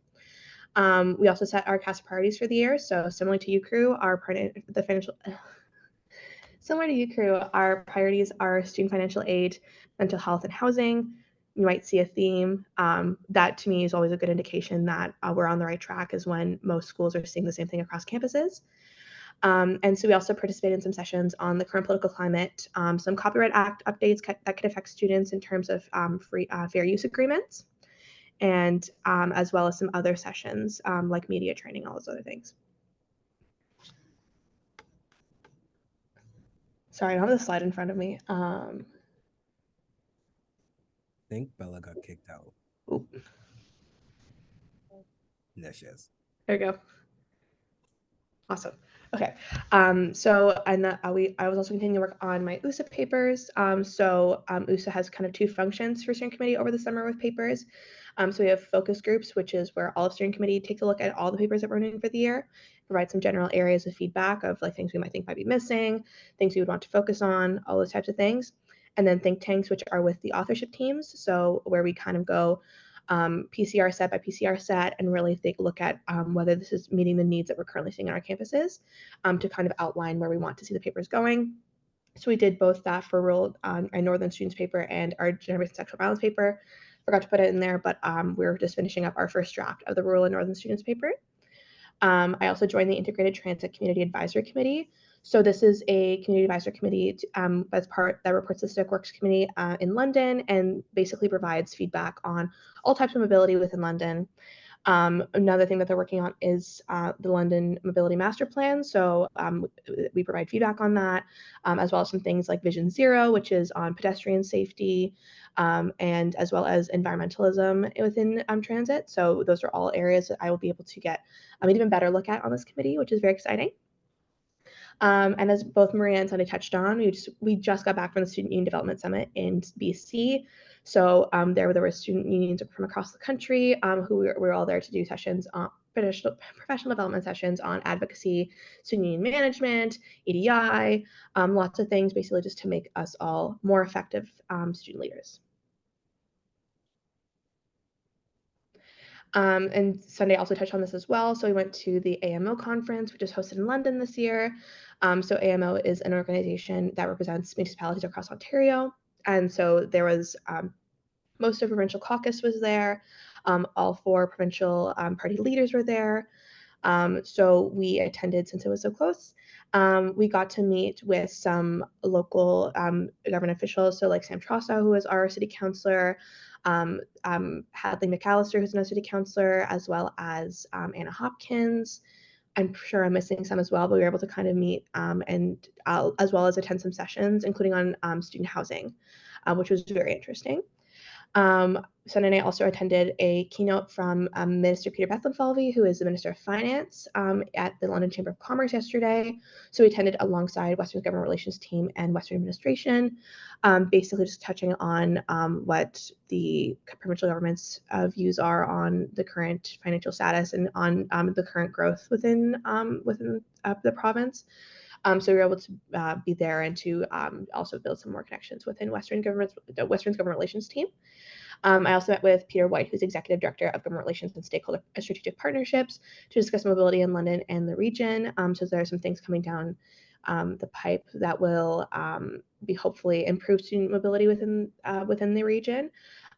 We also set our CASA priorities for the year. So similar to UCREW, our priorities are student financial aid, mental health, and housing. You might see a theme. That to me is always a good indication that we're on the right track, is when most schools are seeing the same thing across campuses. And so we also participate in some sessions on the current political climate, some Copyright Act updates that could affect students in terms of fair use agreements, and as well as some other sessions like media training, all those other things. Sorry, I don't have the slide in front of me. I think Bella got kicked out. Oop. There she is. There you go. Awesome. Okay. So I was also continuing to work on my USA papers. USA has kind of two functions for steering committee over the summer with papers. So we have focus groups, which is where all of steering committee takes a look at all the papers that we're doing for the year, provide some general areas of feedback of like things we might think might be missing, things we would want to focus on, all those types of things. And then think tanks, which are with the authorship teams. So where we kind of go PCR set by PCR set and really look at whether this is meeting the needs that we're currently seeing on our campuses, to kind of outline where we want to see the papers going. So we did both that for rural our Northern Students paper and our Gender-Based and Sexual Violence paper. Forgot to put it in there, but we're just finishing up our first draft of the rural and Northern Students paper. I also joined the Integrated Transit Community Advisory Committee. So this is a community advisory committee that reports to the Civic Works Committee in London, and basically provides feedback on all types of mobility within London. Another thing that they're working on is the London Mobility Master Plan. So we provide feedback on that, as well as some things like Vision Zero, which is on pedestrian safety, and as well as environmentalism within transit. So those are all areas that I will be able to get an even better look at on this committee, which is very exciting. And as both Maria and Sunday touched on, we just got back from the Student Union Development Summit in BC. So there were student unions from across the country who were all there to do sessions on professional development sessions on advocacy, student union management, EDI, lots of things, basically just to make us all more effective student leaders. And Sunday also touched on this as well. So we went to the AMO conference, which is hosted in London this year. So AMO is an organization that represents municipalities across Ontario. And so there was most of provincial caucus was there. All four provincial party leaders were there. So we attended since it was so close. We got to meet with some local government officials. So like Sam Trossa, who is our city councillor, Hadley McAllister, who's another city councillor, as well as Anna Hopkins. I'm sure I'm missing some as well, but we were able to kind of meet and as well as attend some sessions, including on student housing, which was very interesting. Sunday night also attended a keynote from Minister Peter Bethlenfalvy, who is the Minister of Finance, at the London Chamber of Commerce yesterday. So we attended alongside Western's Government Relations team and Western administration, basically just touching on what the provincial government's views are on the current financial status and on the current growth within the province. So we were able to be there and to also build some more connections within Western's Government Relations team. I also met with Peter White, who's Executive Director of Government Relations and Stakeholder Strategic Partnerships, to discuss mobility in London and the region. So there are some things coming down the pipe that will be hopefully improve student mobility within the region.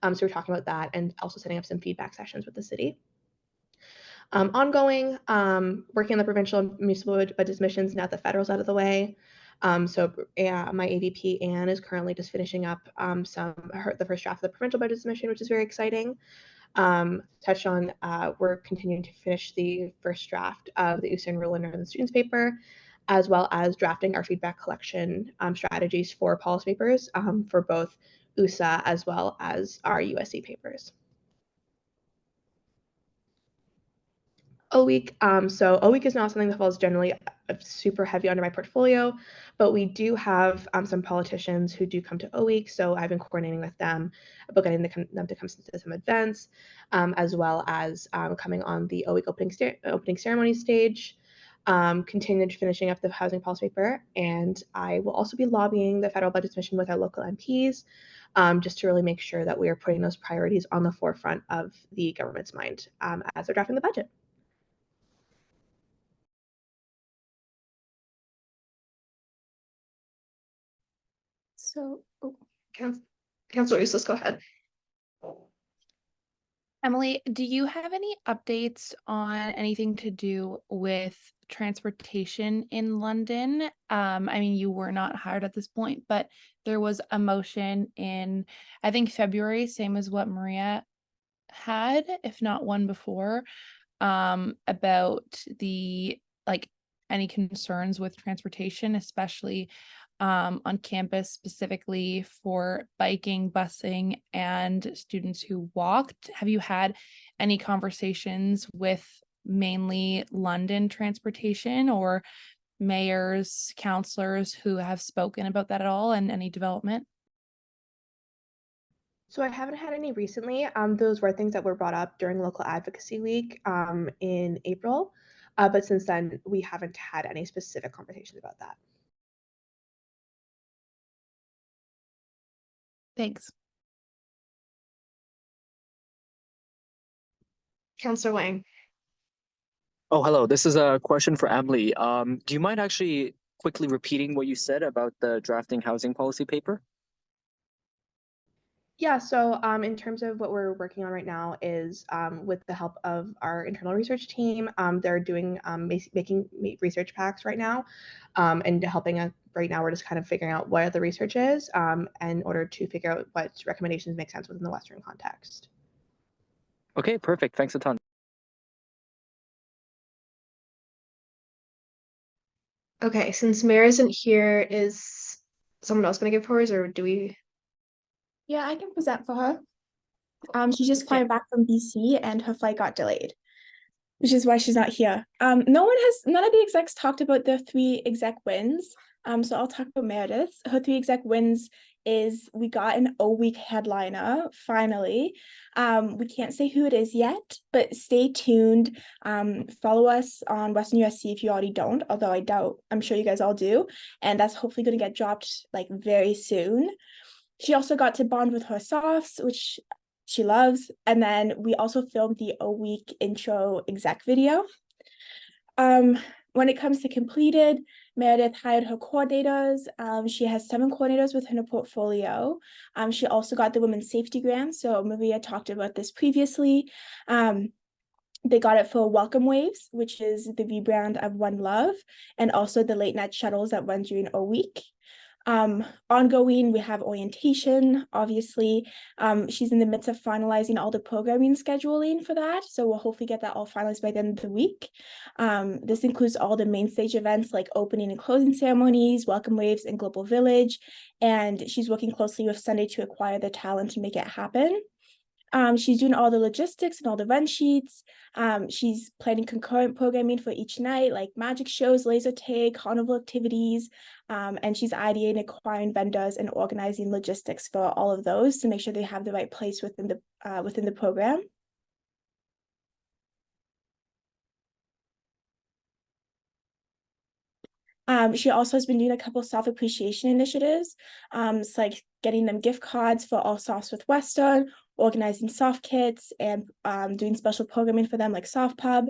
So we're talking about that and also setting up some feedback sessions with the city. Ongoing, working on the provincial and municipal budget submissions now that the federal's out of the way. My AVP Anne is currently just finishing up the first draft of the provincial budget submission, which is very exciting. Touched on we're continuing to finish the first draft of the Eastern Rural and Northern Students paper, as well as drafting our feedback collection strategies for policy papers for both USA as well as our USC papers. O-Week. So O-Week is not something that falls generally super heavy under my portfolio, but we do have some politicians who do come to O-Week, so I've been coordinating with them about getting them to come to some events, as well as coming on the O-Week opening ceremony stage, continued finishing up the housing policy paper, and I will also be lobbying the federal budget submission with our local MPs, just to really make sure that we are putting those priorities on the forefront of the government's mind as they're drafting the budget. So, Councilor Useless, go ahead. Emily, do you have any updates on anything to do with transportation in London? I mean, you were not hired at this point, but there was a motion in, I think, February, same as what Maria had, if not one before, about the any concerns with transportation, especially on campus, specifically for biking, busing, and students who walked. Have you had any conversations with mainly London transportation or mayors, councillors who have spoken about that at all, and any development? So I haven't had any recently. Those were things that were brought up during Local Advocacy Week in April, but since then we haven't had any specific conversations about that. Thanks. Councilor Wang. Oh, hello. This is a question for Emily. Do you mind actually quickly repeating what you said about the drafting housing policy paper? Yeah, so in terms of what we're working on right now is with the help of our internal research team, they're doing making research packs right now, and helping us right now. We're just kind of figuring out what the research is in order to figure out what recommendations make sense within the Western context. Okay, perfect. Thanks a ton. Okay, since Mare isn't here, is someone else going to give hers, or do we? Yeah, I can present for her. She just flying back from BC and her flight got delayed, which is why she's not here. None of the execs talked about their 3 exec wins. So I'll talk about Meredith. Her 3 exec wins is we got an O-Week headliner, finally. We can't say who it is yet, but stay tuned. Follow us on Western USC if you already don't, although I doubt, I'm sure you guys all do. And that's hopefully going to get dropped like very soon. She also got to bond with her softs, which she loves. And then we also filmed the O-Week intro exec video. When it comes to completed, Meredith hired her coordinators. She has 7 coordinators within her portfolio. She also got the Women's Safety Grant. So Maria talked about this previously. They got it for Welcome Waves, which is the rebrand of One Love, and also the late night shuttles that run during O-Week. Ongoing, we have orientation, obviously. She's in the midst of finalizing all the programming scheduling for that, so we'll hopefully get that all finalized by the end of the week. This includes all the main stage events like opening and closing ceremonies, Welcome Waves, and Global Village, and she's working closely with Sunday to acquire the talent to make it happen. She's doing all the logistics and all the run sheets. She's planning concurrent programming for each night, like magic shows, laser tag, carnival activities, and she's ideating, acquiring vendors, and organizing logistics for all of those to make sure they have the right place within the program. She also has been doing a couple self-appreciation initiatives. It's like getting them gift cards for all softs with Western, organizing soft kits, and doing special programming for them like Soft Pub.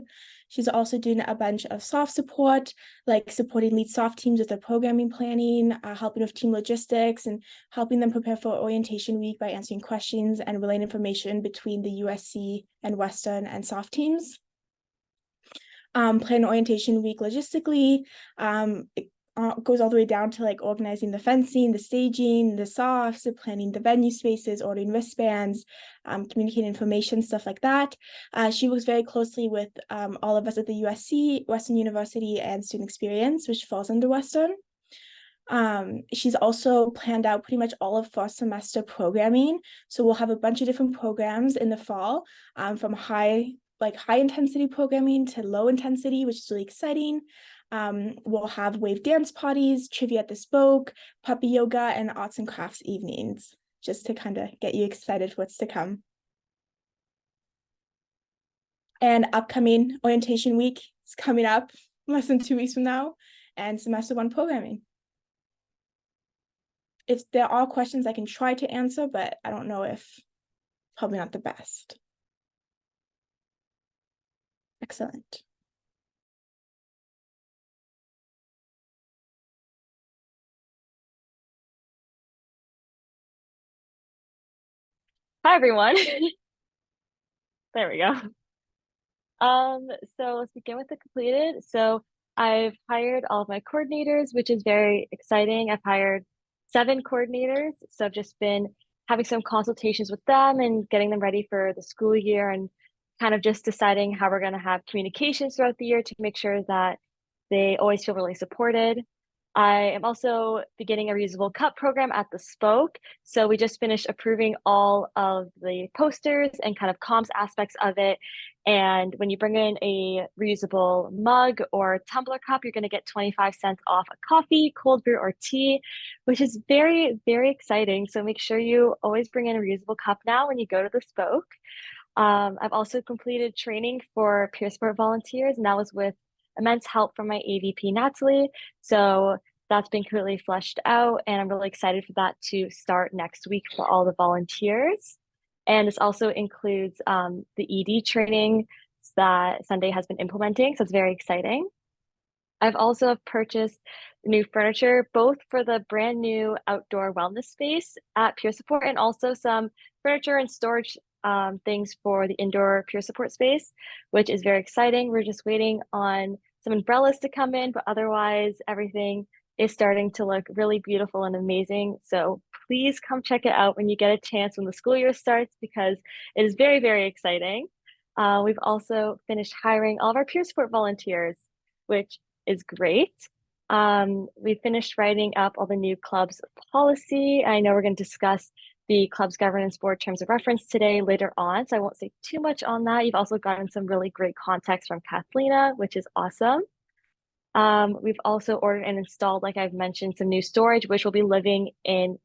She's also doing a bunch of soft support, like supporting lead soft teams with their programming planning, helping with team logistics, and helping them prepare for orientation week by answering questions and relaying information between the USC and Western and soft teams. Plan orientation week logistically, goes all the way down to like organizing the fencing, the staging, the softs, planning the venue spaces, ordering wristbands, communicating information, stuff like that. She works very closely with all of us at the USC, Western University, and Student Experience, which falls under Western. She's also planned out pretty much all of first semester programming. So we'll have a bunch of different programs in the fall, from high intensity programming to low intensity, which is really exciting. We'll have wave dance parties, trivia at the spoke, puppy yoga, and arts and crafts evenings, just to kind of get you excited for what's to come. And upcoming orientation week is coming up less than 2 weeks from now, and semester 1 programming. If there are questions, I can try to answer, but I don't know if probably not the best. Excellent. Hi, everyone. There we go. So let's begin with the completed. So I've hired all of my coordinators, which is very exciting. I've hired 7 coordinators. So I've just been having some consultations with them and getting them ready for the school year and kind of just deciding how we're going to have communications throughout the year to make sure that they always feel really supported. I am also beginning a reusable cup program at the Spoke. So we just finished approving all of the posters and kind of comms aspects of it. And when you bring in a reusable mug or tumbler cup, you're going to get 25 cents off a coffee, cold brew, or tea, which is very, very exciting. So make sure you always bring in a reusable cup now when you go to the Spoke. I've also completed training for peer support volunteers, and that was with immense help from my AVP, Natalie. So that's been completely fleshed out, and I'm really excited for that to start next week for all the volunteers. And this also includes the ED training that Sunday has been implementing, so it's very exciting. I've also purchased new furniture, both for the brand new outdoor wellness space at Peer Support and also some furniture and storage things for the indoor peer support space, which is very exciting. We're just waiting on some umbrellas to come in, but otherwise everything is starting to look really beautiful and amazing. So please come check it out when you get a chance when the school year starts, because it is very, very exciting. We've also finished hiring all of our peer support volunteers, which is great. We finished writing up all the new clubs policy. I know we're going to discuss the club's governance board terms of reference today later on, so I won't say too much on that. You've also gotten some really great context from Kathlena, which is awesome. We've also ordered and installed, like I've mentioned, some new storage, which will be living in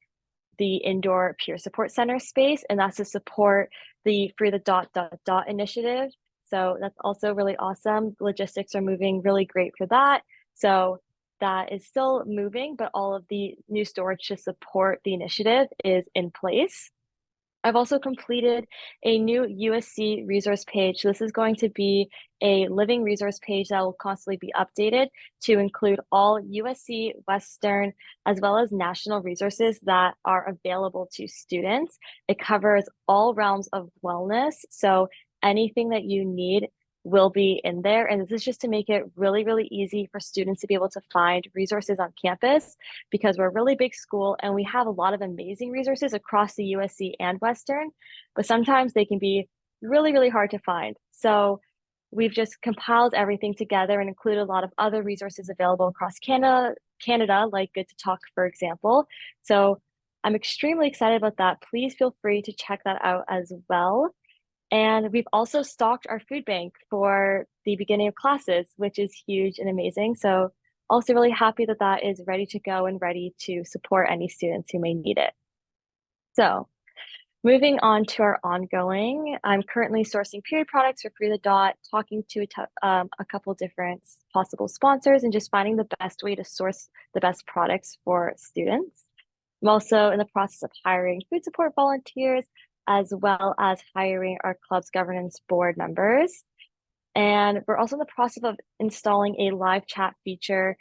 the indoor peer support center space, and that's to support the Free the Dot initiative. So that's also really awesome. Logistics are moving really great for that. So that is still moving, but all of the new storage to support the initiative is in place. I've also completed a new USC resource page. This is going to be a living resource page that will constantly be updated to include all USC, Western, as well as national resources that are available to students. It covers all realms of wellness. So anything that you need will be in there. And this is just to make it really, really easy for students to be able to find resources on campus, because we're a really big school and we have a lot of amazing resources across the USC and Western, but sometimes they can be really, really hard to find. So we've just compiled everything together and included a lot of other resources available across Canada, like Good to Talk, for example. So I'm extremely excited about that. Please feel free to check that out as well. And we've also stocked our food bank for the beginning of classes, which is huge and amazing. So also really happy that that is ready to go and ready to support any students who may need it. So moving on to our ongoing, I'm currently sourcing period products for Free the Dot, talking to a couple different possible sponsors and just finding the best way to source the best products for students. I'm also in the process of hiring food support volunteers, as well as hiring our club's governance board members. And we're also in the process of installing a live chat feature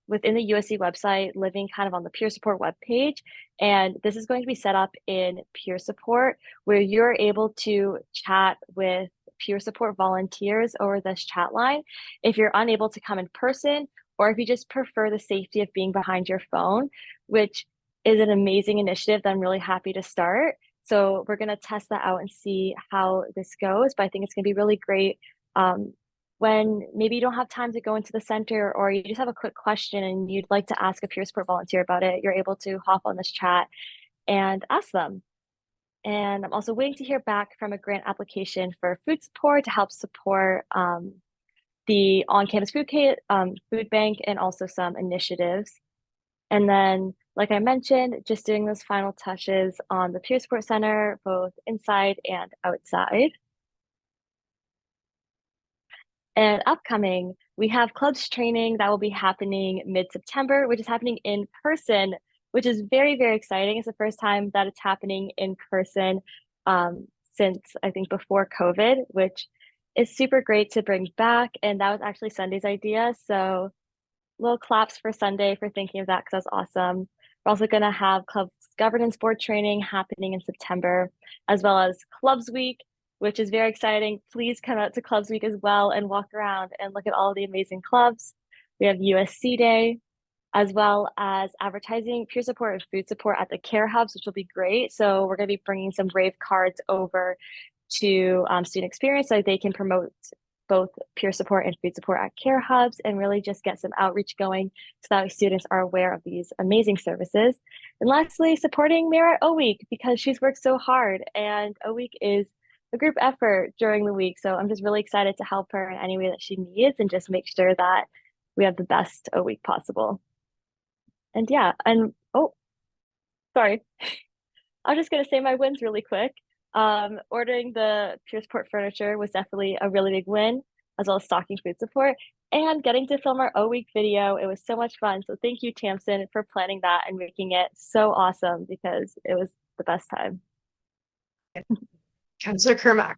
within the USC website, living kind of on the peer support webpage. And this is going to be set up in peer support, where you're able to chat with peer support volunteers over this chat line. If you're unable to come in person, or if you just prefer the safety of being behind your phone, which is an amazing initiative that I'm really happy to start. So we're going to test that out and see how this goes. But I think it's going to be really great when maybe you don't have time to go into the center, or you just have a quick question and you'd like to ask a peer support volunteer about it. You're able to hop on this chat and ask them. And I'm also waiting to hear back from a grant application for food support to help support the on-campus food bank and also some initiatives. And then, like I mentioned, just doing those final touches on the peer support center, both inside and outside. And upcoming, we have clubs training that will be happening mid-September, which is happening in person, which is very, very exciting. It's the first time that it's happening in person since I think before COVID, which is super great to bring back. And that was actually Sunday's idea. So little claps for Sunday for thinking of that, because that's awesome. We're also going to have clubs governance board training happening in September, as well as Clubs Week, which is very exciting. Please come out to Clubs Week as well and walk around and look at all the amazing clubs. We have USC Day, as well as advertising peer support and food support at the care hubs, which will be great. So we're going to be bringing some Brave cards over to student experience so they can promote both peer support and food support at care hubs and really just get some outreach going so that students are aware of these amazing services. And lastly, supporting Mira at O Week, because she's worked so hard, and O Week is a group effort during the week. So I'm just really excited to help her in any way that she needs and just make sure that we have the best O Week possible. And yeah, and oh, sorry. I'm just gonna say my wins really quick. Ordering the peer support furniture was definitely a really big win, as well as stocking food support and getting to film our O Week video. It was so much fun. So thank you, Tamsin, for planning that and making it so awesome, because it was the best time. Councillor Kermack.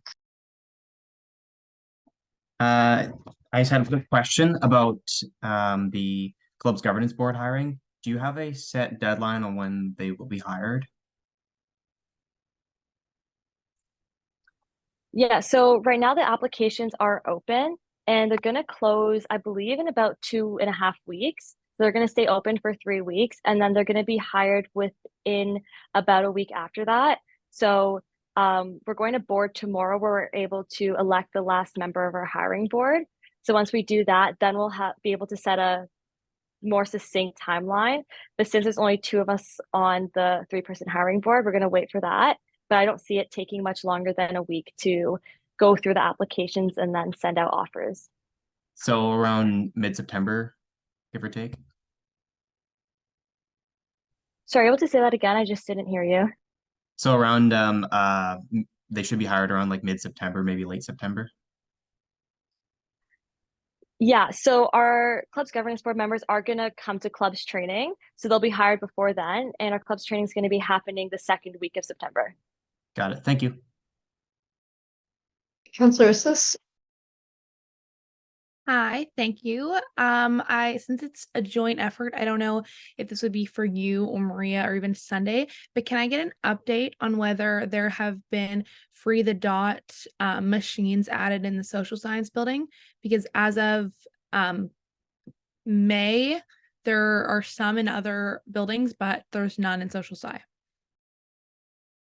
I just had a quick question about the club's governance board hiring. Do you have a set deadline on when they will be hired? Yeah, so right now the applications are open and they're going to close, I believe, in about 2.5 weeks. So they're going to stay open for 3 weeks, and then they're going to be hired within about a week after that. So we're going to board tomorrow, where we're able to elect the last member of our hiring board. So once we do that, then we'll be able to set a more succinct timeline. But since there's only 2 of us on the 3-person hiring board, we're going to wait for that. But I don't see it taking much longer than a week to go through the applications and then send out offers. So around mid-September, give or take? Sorry, able to say that again? I just didn't hear you. So around they should be hired around like mid-September, maybe late September. Yeah, so our club's governance board members are going to come to clubs training. So they'll be hired before then. And our clubs training is going to be happening the 2nd week of September. Got it. Thank you. Councillor Issis. Hi, thank you. Since it's a joint effort, I don't know if this would be for you or Maria or even Sunday, but can I get an update on whether there have been Free the Dot machines added in the social science building? Because as of May, there are some in other buildings, but there's none in social sci.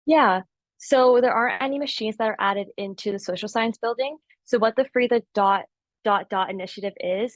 Yeah, so there aren't any machines that are added into the social science building. So what the Free the Dot initiative is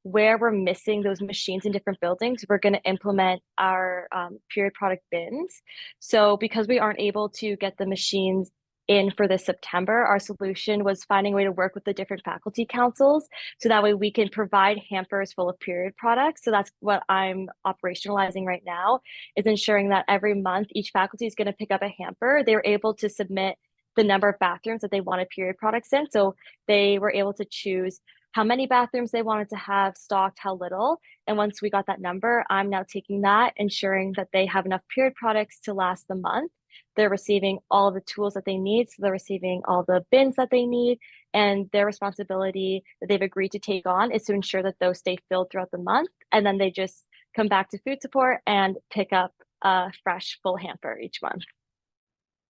where we're missing those machines in different buildings, we're going to implement our period product bins. So because we aren't able to get the machines in for this September, our solution was finding a way to work with the different faculty councils so that way we can provide hampers full of period products. So that's what I'm operationalizing right now, is ensuring that every month each faculty is going to pick up a hamper. They were able to submit the number of bathrooms that they wanted period products in. So they were able to choose how many bathrooms they wanted to have stocked, how little. And once we got that number, I'm now taking that, ensuring that they have enough period products to last the month. They're receiving all the tools that they need. So they're receiving all the bins that they need. And their responsibility that they've agreed to take on is to ensure that those stay filled throughout the month. And then they just come back to food support and pick up a fresh full hamper each month.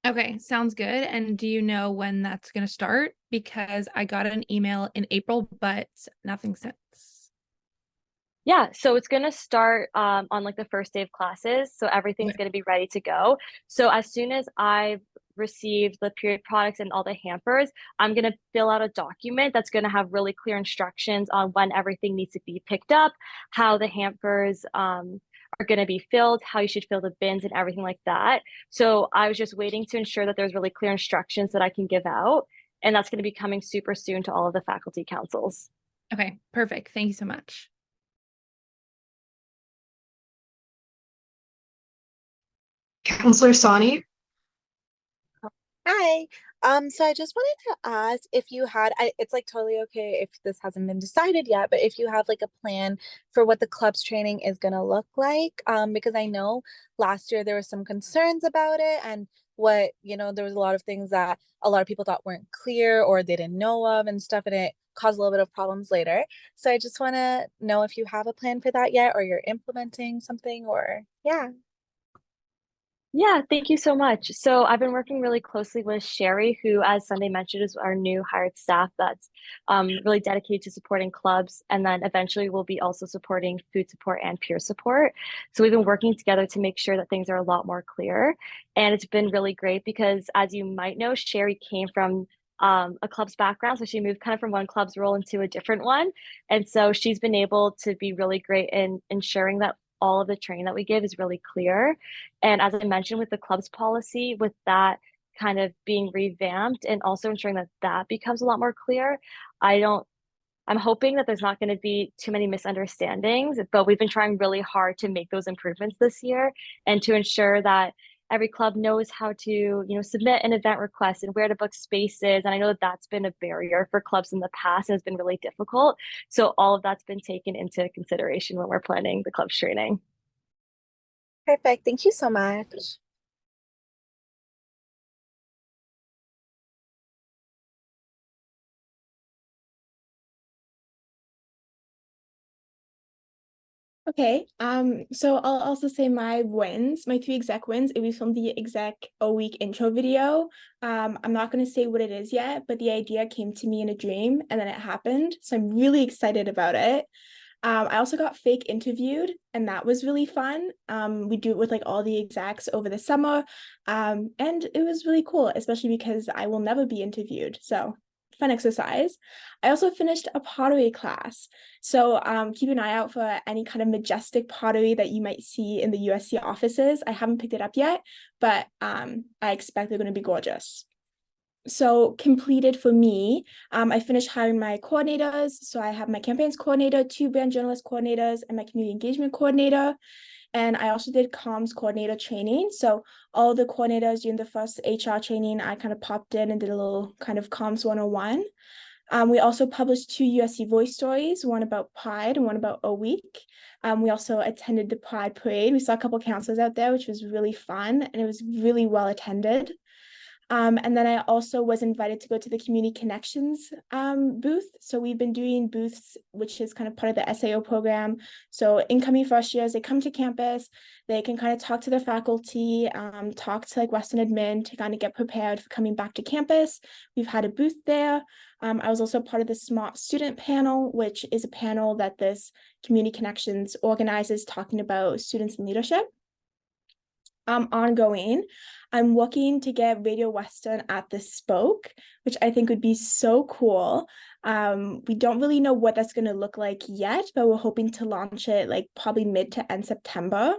Okay, sounds good. And do you know when that's going to start? Because I got an email in April, but nothing since. Yeah, so it's gonna start on like the first day of classes. So everything's gonna be ready to go. So as soon as I've received the period products and all the hampers, I'm gonna fill out a document that's gonna have really clear instructions on when everything needs to be picked up, how the hampers are gonna be filled, how you should fill the bins and everything like that. So I was just waiting to ensure that there's really clear instructions that I can give out. And that's gonna be coming super soon to all of the faculty councils. Okay, perfect. Thank you so much. Counselor Sani? Hi. So I just wanted to ask if you had, it's like totally okay if this hasn't been decided yet, but if you have like a plan for what the club's training is gonna look like. Because I know last year there were some concerns about it and what, there was a lot of things that a lot of people thought weren't clear or they didn't know of and stuff, and it caused a little bit of problems later. So I just want to know if you have a plan for that yet, or you're implementing something, or yeah. Yeah, thank you so much. So I've been working really closely with Sherry, who, as Sunday mentioned, is our new hired staff that's really dedicated to supporting clubs. And then eventually we'll be also supporting food support and peer support. So we've been working together to make sure that things are a lot more clear. And it's been really great because, as you might know, Sherry came from a club's background. So she moved kind of from one club's role into a different one. And so she's been able to be really great in ensuring that all of the training that we give is really clear. And as I mentioned with the club's policy, with that kind of being revamped and also ensuring that that becomes a lot more clear, I'm hoping that there's not going to be too many misunderstandings, but we've been trying really hard to make those improvements this year and to ensure that every club knows how to, submit an event request and where to book spaces. And I know that that's been a barrier for clubs in the past and has been really difficult. So all of that's been taken into consideration when we're planning the club's training. Perfect. Thank you so much. Okay, so I'll also say my wins, my 3 exec wins. It was from the exec O-week intro video. I'm not going to say what it is yet, but the idea came to me in a dream and then it happened. So I'm really excited about it. I also got fake interviewed and that was really fun. We do it with like all the execs over the summer. And it was really cool, especially because I will never be interviewed. So fun exercise. I also finished a pottery class. So keep an eye out for any kind of majestic pottery that you might see in the USC offices. I haven't picked it up yet, but I expect they're going to be gorgeous. So completed for me, I finished hiring my coordinators. So I have my campaigns coordinator, 2 brand journalist coordinators, and my community engagement coordinator. And I also did comms coordinator training. So all the coordinators during the first HR training, I kind of popped in and did a little kind of comms 101. We also published 2 USC voice stories, one about Pride and one about O-Week. We also attended the Pride Parade. We saw a couple counselors out there, which was really fun, and it was really well attended. And then I also was invited to go to the Community Connections booth. So we've been doing booths, which is kind of part of the SAO program. So incoming first years, they come to campus, they can kind of talk to their faculty, talk to like Western admin to kind of get prepared for coming back to campus. We've had a booth there. I was also part of the Smart Student Panel, which is a panel that this Community Connections organizes talking about students in leadership. Ongoing, I'm looking to get Radio Western at the Spoke, which I think would be so cool. We don't really know what that's going to look like yet, but we're hoping to launch it like probably mid to end September.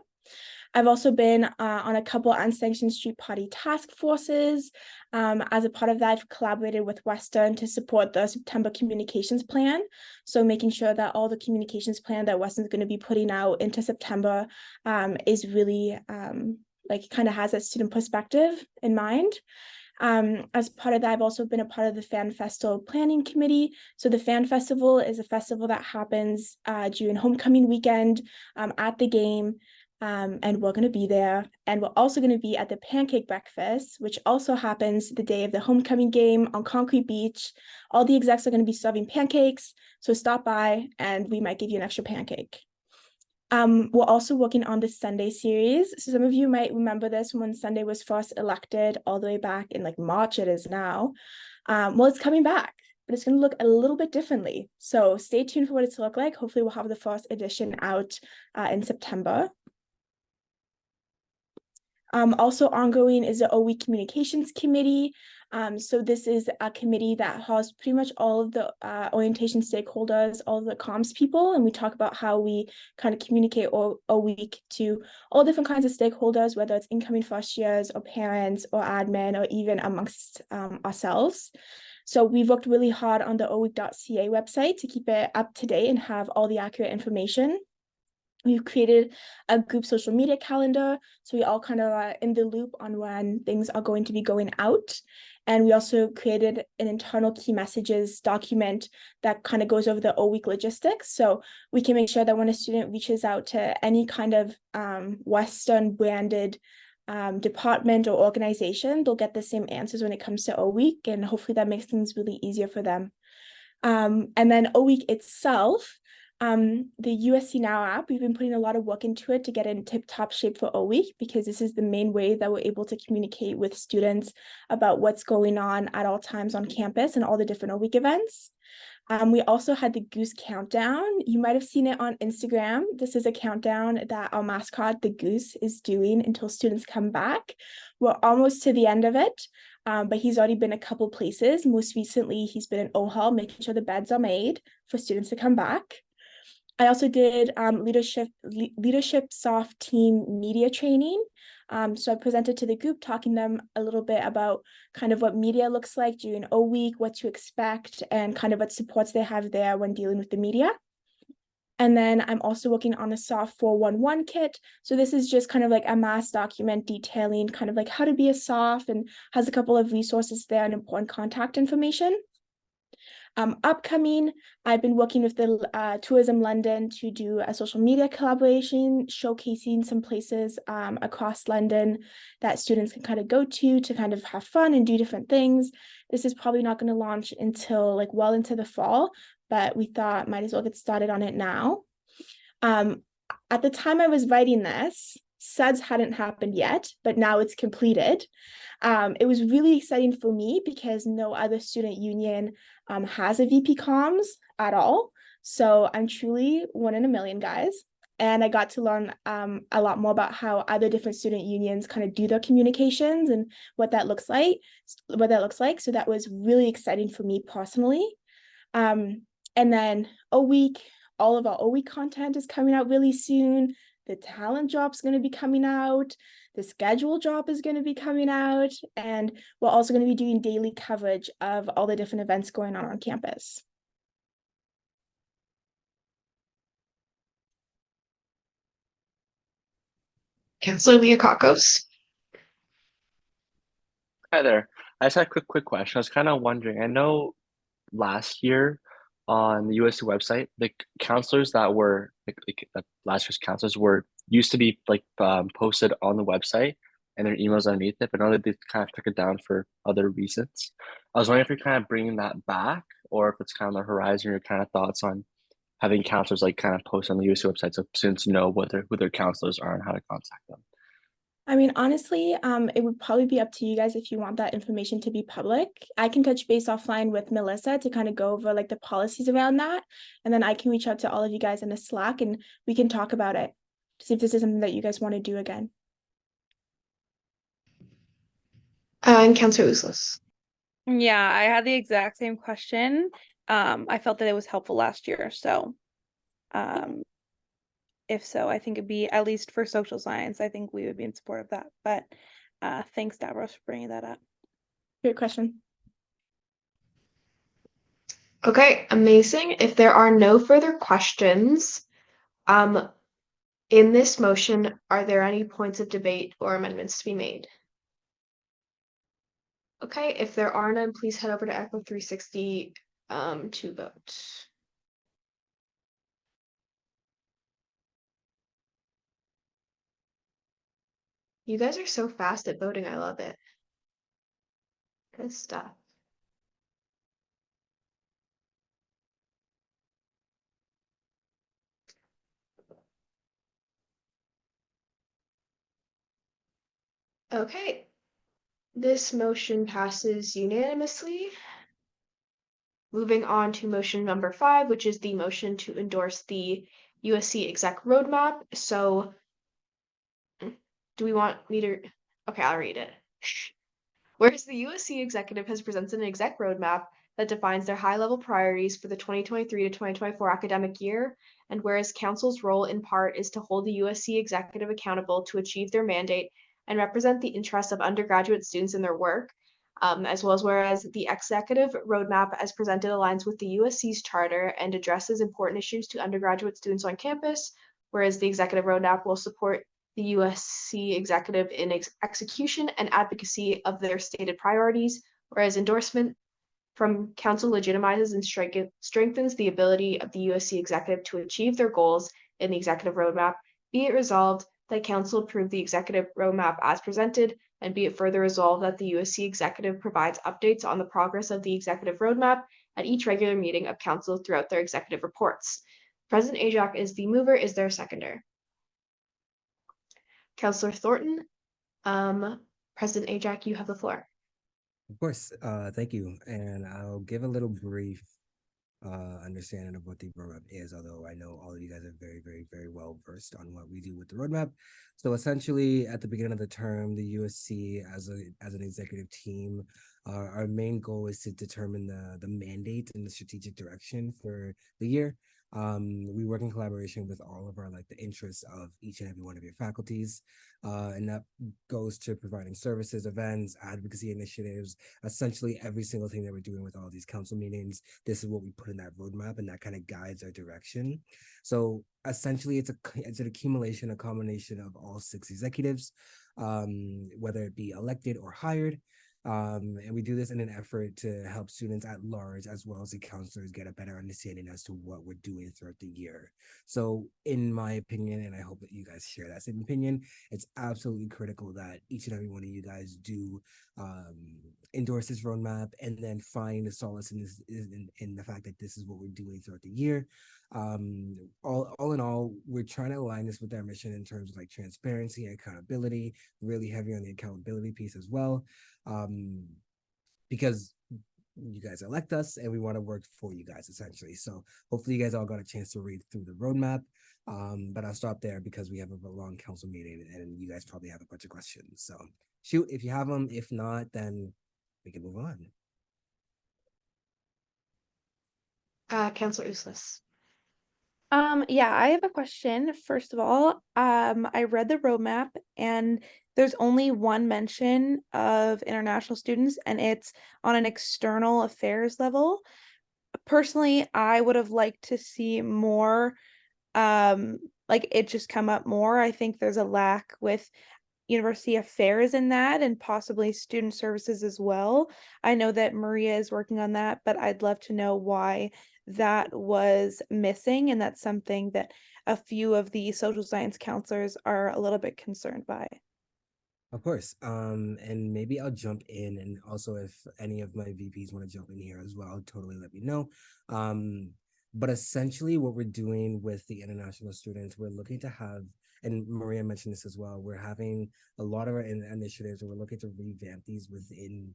I've also been on a couple unsanctioned street party task forces. As a part of that, I've collaborated with Western to support the September communications plan. So making sure that all the communications plan that Western's going to be putting out into September is really like kind of has a student perspective in mind. As part of that, I've also been a part of the Fan Festival Planning Committee. So the Fan Festival is a festival that happens during homecoming weekend at the game. And we're going to be there. And we're also going to be at the pancake breakfast, which also happens the day of the homecoming game on Concrete Beach. All the execs are going to be serving pancakes. So stop by and we might give you an extra pancake. We're also working on the Sunday series. So some of you might remember this when Sunday was first elected all the way back in like March it is now. Well, it's coming back. but it's going to look a little bit differently. So stay tuned for what it's to look like. Hopefully we'll have the first edition out in September. Also ongoing is the OE Communications Committee. So this is a committee that has pretty much all of the orientation stakeholders, all of the comms people, and we talk about how we kind of communicate a week to all different kinds of stakeholders, whether it's incoming first years or parents or admin or even amongst ourselves. So we've worked really hard on the oweek.ca website to keep it up to date and have all the accurate information. We've created a group social media calendar, so we all kind of are in the loop on when things are going to be going out. And we also created an internal key messages document that kind of goes over the O-Week logistics. So we can make sure that when a student reaches out to any kind of Western branded department or organization, they'll get the same answers when it comes to O-Week, and hopefully that makes things really easier for them. And then O-Week itself, the USC Now app, we've been putting a lot of work into it to get in tip-top shape for O-Week, because this is the main way that we're able to communicate with students about what's going on at all times on campus and all the different O-Week events. We also had the Goose Countdown. You might have seen it on Instagram. This is a countdown that our mascot, the Goose, is doing until students come back. We're almost to the end of it, but he's already been a couple places. Most recently, he's been in OHAL, making sure the beds are made for students to come back. I also did leadership soft team media training. So I presented to the group, talking them a little bit about kind of what media looks like during O-Week, what to expect, and kind of what supports they have there when dealing with the media. And then I'm also working on a soft 411 kit. So this is just kind of like a mass document detailing kind of like how to be a soft, and has a couple of resources there and important contact information. Upcoming, I've been working with the Tourism London to do a social media collaboration, showcasing some places across London that students can kind of go to kind of have fun and do different things. This is probably not going to launch until like well into the fall, but we thought might as well get started on it now. At the time I was writing this, SEDS hadn't happened yet, but now it's completed. It was really exciting for me because no other student union has a VP comms at all. So I'm truly one in a million, guys. And I got to learn a lot more about how other different student unions kind of do their communications and what that looks like. So that was really exciting for me personally. And then O-Week, all of our O-Week content is coming out really soon. The talent drop's going to be coming out. The schedule drop is going to be coming out. And we're also going to be doing daily coverage of all the different events going on campus. Councillor Leokakos. Hi there. I just had a quick question. I was kind of wondering, I know last year on the USC website, the counselors that were last year's counselors were used to be like posted on the website and their emails underneath it, but now that they kind of took it down for other reasons. I was wondering if you're kind of bringing that back, or if it's kind of on the horizon, your kind of thoughts on having counselors like kind of post on the USC website so students know who their counselors are and how to contact them. I mean, honestly, it would probably be up to you guys if you want that information to be public. I can touch base offline with Melissa to kind of go over like the policies around that. And then I can reach out to all of you guys in a Slack and we can talk about it to see if this is something that you guys want to do again. And Councillor Uslas. Yeah, I had the exact same question. I felt that it was helpful last year. So if so, I think it'd be, at least for social science, I think we would be in support of that. But thanks, Davros, for bringing that up. Great question. Okay, amazing. If there are no further questions, in this motion, are there any points of debate or amendments to be made? Okay, if there are none, please head over to Echo 360 to vote. You guys are so fast at voting. I love it. Good stuff. Okay, this motion passes unanimously. Moving on to motion number 5, which is the motion to endorse the USC exec roadmap. So do we want me to? Okay, I'll read it. Whereas the USC executive has presented an exec roadmap that defines their high-level priorities for the 2023 to 2024 academic year, and whereas council's role in part is to hold the USC executive accountable to achieve their mandate and represent the interests of undergraduate students in their work, as well as whereas the executive roadmap as presented aligns with the USC's charter and addresses important issues to undergraduate students on campus, whereas the executive roadmap will support the USC executive in execution and advocacy of their stated priorities, whereas endorsement from council legitimizes and strengthens the ability of the USC executive to achieve their goals in the executive roadmap. Be it resolved that council approve the executive roadmap as presented, and be it further resolved that the USC executive provides updates on the progress of the executive roadmap at each regular meeting of council throughout their executive reports. President Ajak is the mover. Is there a seconder? Councillor Thornton, President Ajak, you have the floor. Of course, thank you. And I'll give a little brief understanding of what the roadmap is, although I know all of you guys are very, very, very well versed on what we do with the roadmap. So essentially, at the beginning of the term, the USC as an executive team, our main goal is to determine the mandate and the strategic direction for the year. We work in collaboration with all of our the interests of each and every one of your faculties, and that goes to providing services, events, advocacy initiatives, essentially every single thing that we're doing with all these council meetings. This is what we put in that roadmap, and that kind of guides our direction. So essentially, it's an accumulation, a combination of all 6 executives, whether it be elected or hired. And we do this in an effort to help students at large, as well as the counselors, get a better understanding as to what we're doing throughout the year. So in my opinion, and I hope that you guys share that same opinion, it's absolutely critical that each and every one of you guys do endorse this roadmap and then find the solace in this in the fact that this is what we're doing throughout the year. All in all, we're trying to align this with our mission in terms of transparency and accountability, really heavy on the accountability piece as well, because you guys elect us and we want to work for you guys essentially. So hopefully you guys all got a chance to read through the roadmap, but I'll stop there because we have a long council meeting and you guys probably have a bunch of questions. So shoot if you have them. If not, then we can move on. Councillor Uslis. Yeah, I have a question. First of all, I read the roadmap and there's only one mention of international students and it's on an external affairs level. Personally, I would have liked to see more, it just come up more. I think there's a lack with university affairs in that and possibly student services as well. I know that Maria is working on that, but I'd love to know why that was missing, and that's something that a few of the social science counselors are a little bit concerned by. Of course. And maybe I'll jump in, and also if any of my VPs want to jump in here as well, totally let me know. But essentially what we're doing with the international students, we're looking to have, and Maria mentioned this as well, we're having a lot of our initiatives, and we're looking to revamp these within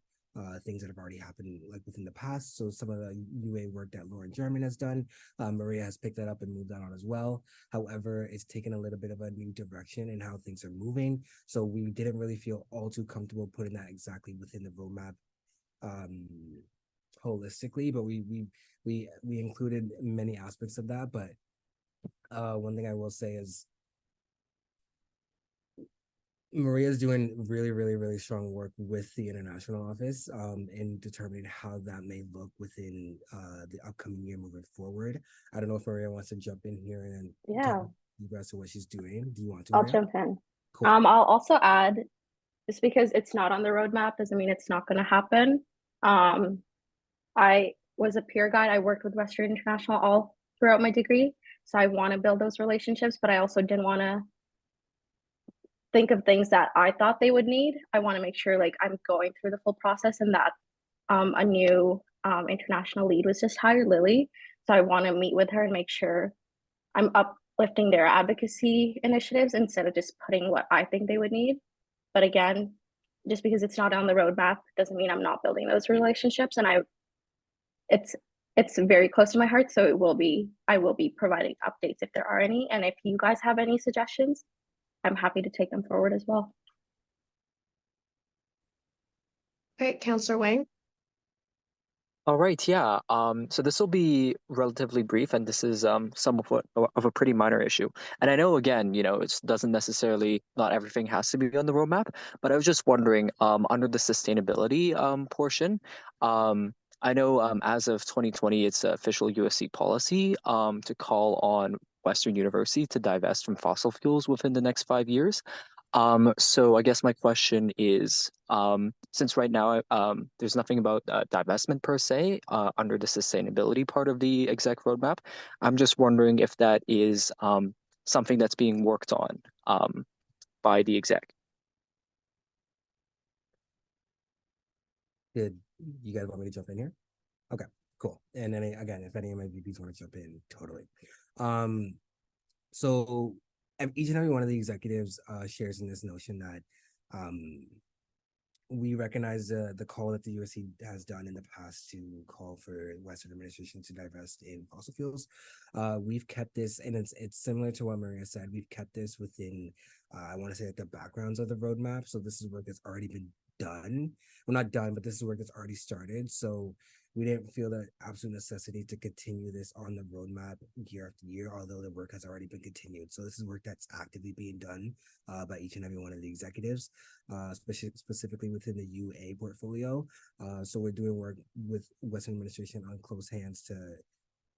things that have already happened within the past. So some of the UA work that Lauren German has done, Maria has picked that up and moved that on as well. However, it's taken a little bit of a new direction in how things are moving. So we didn't really feel all too comfortable putting that exactly within the roadmap holistically, but we included many aspects of that. But one thing I will say is Maria's doing really, really, really strong work with the international office in determining how that may look within the upcoming year moving forward. I don't know if Maria wants to jump in here and talk the rest of what she's doing. Do you want to? I'll Maria? jump in. Cool. I'll also add, just because it's not on the roadmap doesn't mean it's not going to happen. I was a peer guide. I worked with Western International all throughout my degree, so I want to build those relationships, but I also didn't want to think of things that I thought they would need. I want to make sure I'm going through the full process, and that a new international lead was just hired, Lily. So I want to meet with her and make sure I'm uplifting their advocacy initiatives instead of just putting what I think they would need. But again, just because it's not on the roadmap doesn't mean I'm not building those relationships. And it's it's very close to my heart. So I will be providing updates if there are any. And if you guys have any suggestions, I'm happy to take them forward as well. Okay, Counselor Wang. All right, yeah. So this will be relatively brief, and this is somewhat of a pretty minor issue. And I know, again, it doesn't necessarily, not everything has to be on the roadmap, but I was just wondering, under the sustainability portion, I know as of 2020, it's official USC policy to call on Western University to divest from fossil fuels within the next 5 years. So I guess my question is, since right now there's nothing about divestment per se under the sustainability part of the exec roadmap, I'm just wondering if that is something that's being worked on by the exec. Did you guys want me to jump in here? Okay, cool. And then again, if any of my VPs want to jump in, totally. So each and every one of the executives shares in this notion that we recognize the call that the USC has done in the past to call for Western administration to divest in fossil fuels. We've kept this, and it's similar to what Maria said. We've kept this within, I want to say, like the backgrounds of the roadmap. So this is work that's already been done. Well, not done, but this is work that's already started. So we didn't feel the absolute necessity to continue this on the roadmap year after year, although the work has already been continued. So this is work that's actively being done by each and every one of the executives, specifically within the UA portfolio. So we're doing work with Western administration on close hands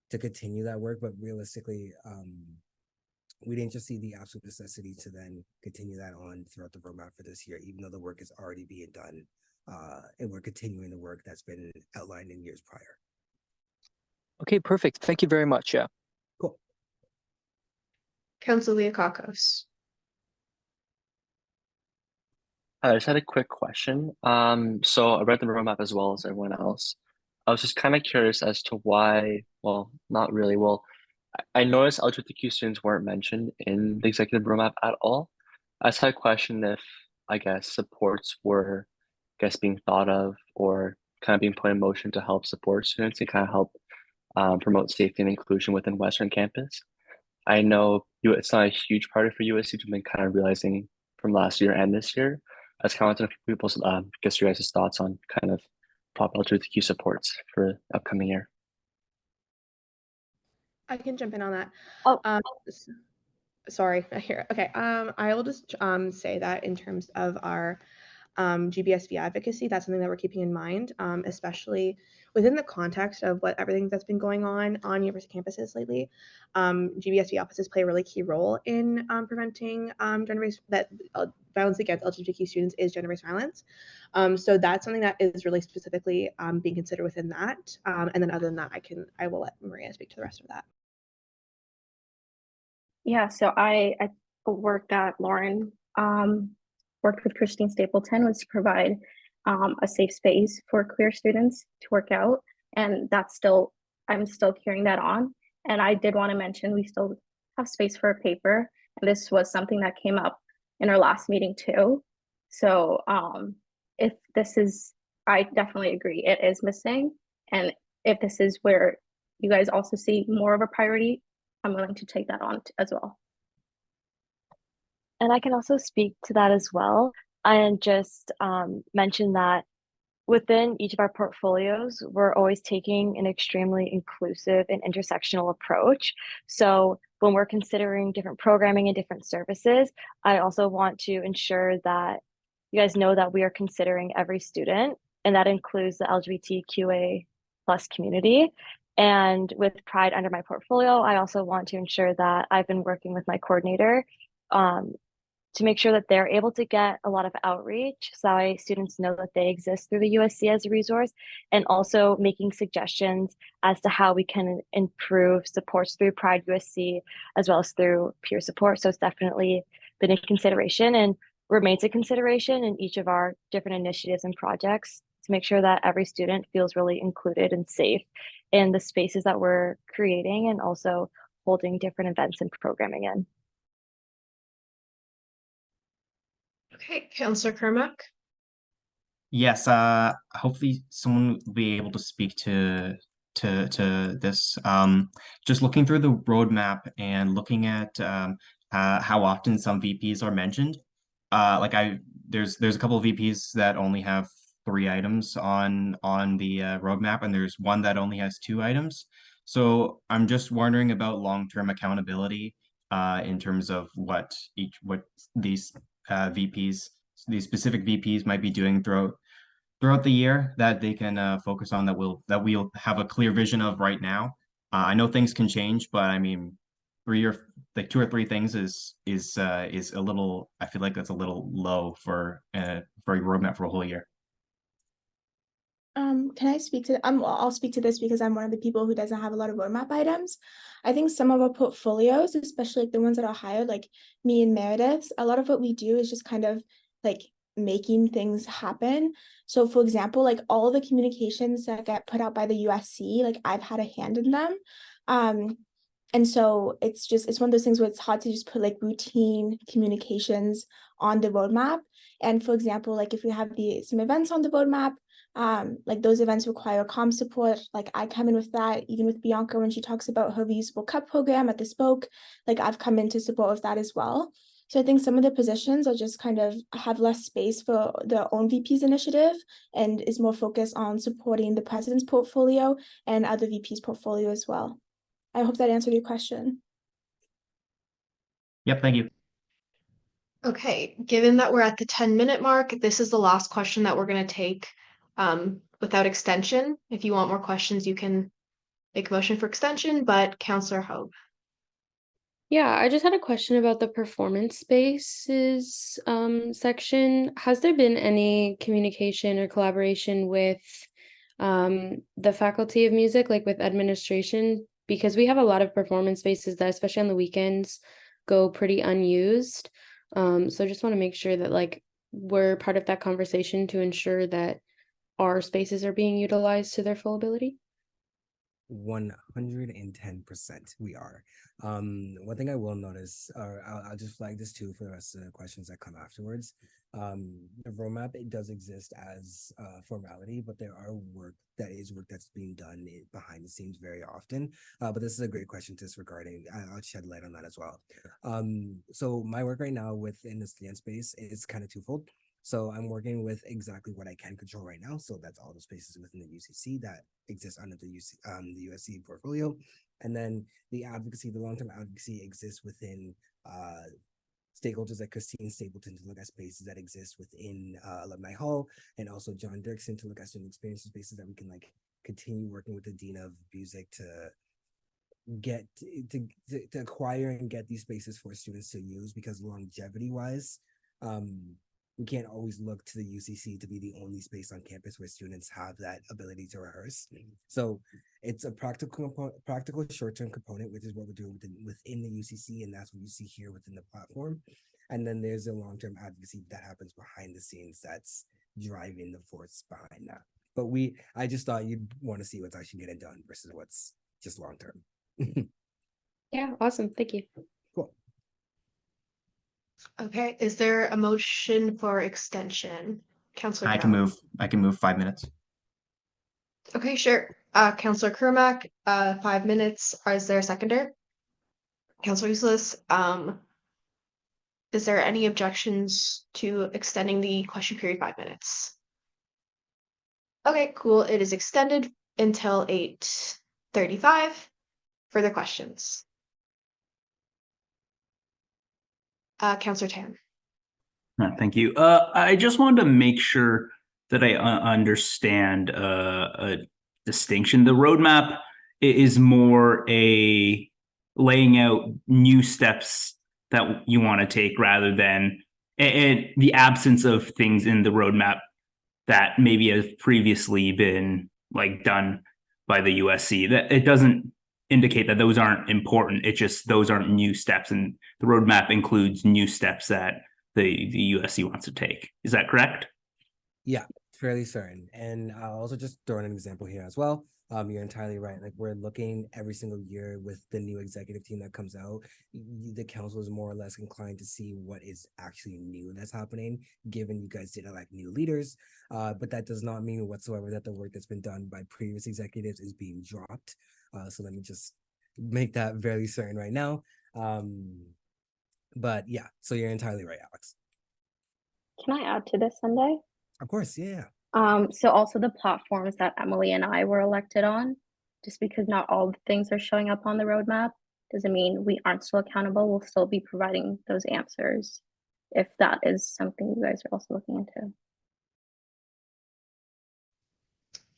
to continue that work, but realistically, we didn't just see the absolute necessity to then continue that on throughout the roadmap for this year, even though the work is already being done. And we're continuing the work that's been outlined in years prior. Okay, perfect. Thank you very much. Yeah. Cool. Councilor Leokakos. I just had a quick question. So I read the roadmap as well as everyone else. I was just kind of curious as to why, well, not really. Well, I noticed LGBTQ students weren't mentioned in the executive roadmap at all. I just had a question if, I guess, supports were, being thought of or kind of being put in motion to help support students and kind of help promote safety and inclusion within Western campus. I know it's not a huge part for USC, to been kind of realizing from last year and this year. I just kind of wanted people's, guess your guys' thoughts on kind of pop LGBTQ supports for the upcoming year. I can jump in on that. Oh, Sorry, I hear. Okay, I will just say that in terms of our GBSV advocacy, that's something that we're keeping in mind, especially within the context of everything that's been going on university campuses lately. GBSV offices play a really key role in preventing violence against LGBTQ students is gender-based violence. So that's something that is really specifically being considered within that. And then other than that, I will let Maria speak to the rest of that. Yeah, so I worked at Lauren, worked with Christine Stapleton, was to provide a safe space for queer students to work out. And I'm still carrying that on. And I did want to mention we still have space for a paper. And this was something that came up in our last meeting too. So if this is, I definitely agree, it is missing. And if this is where you guys also see more of a priority, I'm willing to take that on as well. and I can also speak to that as well, and just mention that within each of our portfolios, we're always taking an extremely inclusive and intersectional approach. So when we're considering different programming and different services, I also want to ensure that you guys know that we are considering every student, and that includes the LGBTQA plus community. And with Pride under my portfolio, I also want to ensure that I've been working with my coordinator to make sure that they're able to get a lot of outreach so that students know that they exist through the USC as a resource, and also making suggestions as to how we can improve supports through Pride USC as well as through peer support. So it's definitely been a consideration and remains a consideration in each of our different initiatives and projects to make sure that every student feels really included and safe in the spaces that we're creating and also holding different events and programming in. Okay, Councillor Kermack. Yes, hopefully someone will be able to speak to to this. Just looking through the roadmap and looking at how often some VPs are mentioned. There's a couple of VPs that only have 3 items on the roadmap, and there's one that only has 2 items. So I'm just wondering about long-term accountability in terms of what these VPs, these specific VPs might be doing throughout the year that they can focus on, that we'll have a clear vision of right now. I know things can change, but I mean, 2 or 3 things is a little. I feel like that's a little low for a roadmap for a whole year. Can I speak to I'll speak to this because I'm one of the people who doesn't have a lot of roadmap items. I think some of our portfolios, especially like the ones that are hired, like me and Meredith's, a lot of what we do is just kind of like making things happen. So for example, like all the communications that get put out by the USC, like I've had a hand in them. And so it's one of those things where it's hard to just put like routine communications on the roadmap. And for example, like if we have some events on the roadmap, like those events require comm support. Like I come in with that, even with Bianca when she talks about her reusable cup program at the Spoke, like I've come in to support with that as well. So I think some of the positions are just kind of have less space for their own VP's initiative and is more focused on supporting the president's portfolio and other VP's portfolio as well. I hope that answered your question. Yep, thank you. Okay, given that we're at the 10-minute mark, this is the last question that we're going to take without extension. If you want more questions, you can make a motion for extension, but Counselor Hogue. Yeah, I just had a question about the performance spaces section. Has there been any communication or collaboration with the Faculty of Music, like with administration? Because we have a lot of performance spaces that, especially on the weekends, go pretty unused. So I just want to make sure that like we're part of that conversation to ensure that our spaces are being utilized to their full ability. 110% we are. One thing I will notice, or I'll just flag this too for the rest of the questions that come afterwards. The roadmap, it does exist as formality, but there are work that's being done behind the scenes very often. But this is a great question just regarding, I'll shed light on that as well. So my work right now within the stand space is kind of twofold. So I'm working with exactly what I can control right now. So that's all the spaces within the UCC that exist under the USC portfolio. And then the advocacy, the long-term advocacy exists within stakeholders like Christine Stapleton to look at spaces that exist within Alumni Hall, and also John Dirksen to look at student experience spaces that we can like continue working with the Dean of Music to get to acquire and get these spaces for students to use, because longevity wise, we can't always look to the UCC to be the only space on campus where students have that ability to rehearse. So it's a practical short-term component, which is what we're doing within the UCC, and that's what you see here within the platform. And then there's a long-term advocacy that happens behind the scenes that's driving the force behind that. But I just thought you'd want to see what's actually getting done versus what's just long-term. Yeah, awesome. Thank you. Cool. Okay, is there a motion for extension? Counselor I can Brown. move 5 minutes. Okay, sure. Counselor Kermack, 5 minutes. Is there a seconder? Counselor Useless, is there any objections to extending the question period 5 minutes? Okay, cool. It is extended until 8:35. Further questions? Counselor Tan. Thank you. I just wanted to make sure that I understand a distinction. The roadmap is more a laying out new steps that you want to take rather than the absence of things in the roadmap that maybe have previously been like done by the USC. That it doesn't indicate that those aren't important. It just those aren't new steps, and the roadmap includes new steps that the USC wants to take. Is that correct? Yeah, fairly certain. And I'll also just throw in an example here as well. You're entirely right. Like we're looking every single year with the new executive team that comes out, the council is more or less inclined to see what is actually new that's happening, given you guys did elect new leaders. But that does not mean whatsoever that the work that's been done by previous executives is being dropped. So let me just make that very certain right now. But yeah, so you're entirely right, Alex. Can I add to this, Sunday? Of course, yeah. So also the platforms that Emily and I were elected on, just because not all the things are showing up on the roadmap doesn't mean we aren't still accountable. We'll still be providing those answers if that is something you guys are also looking into.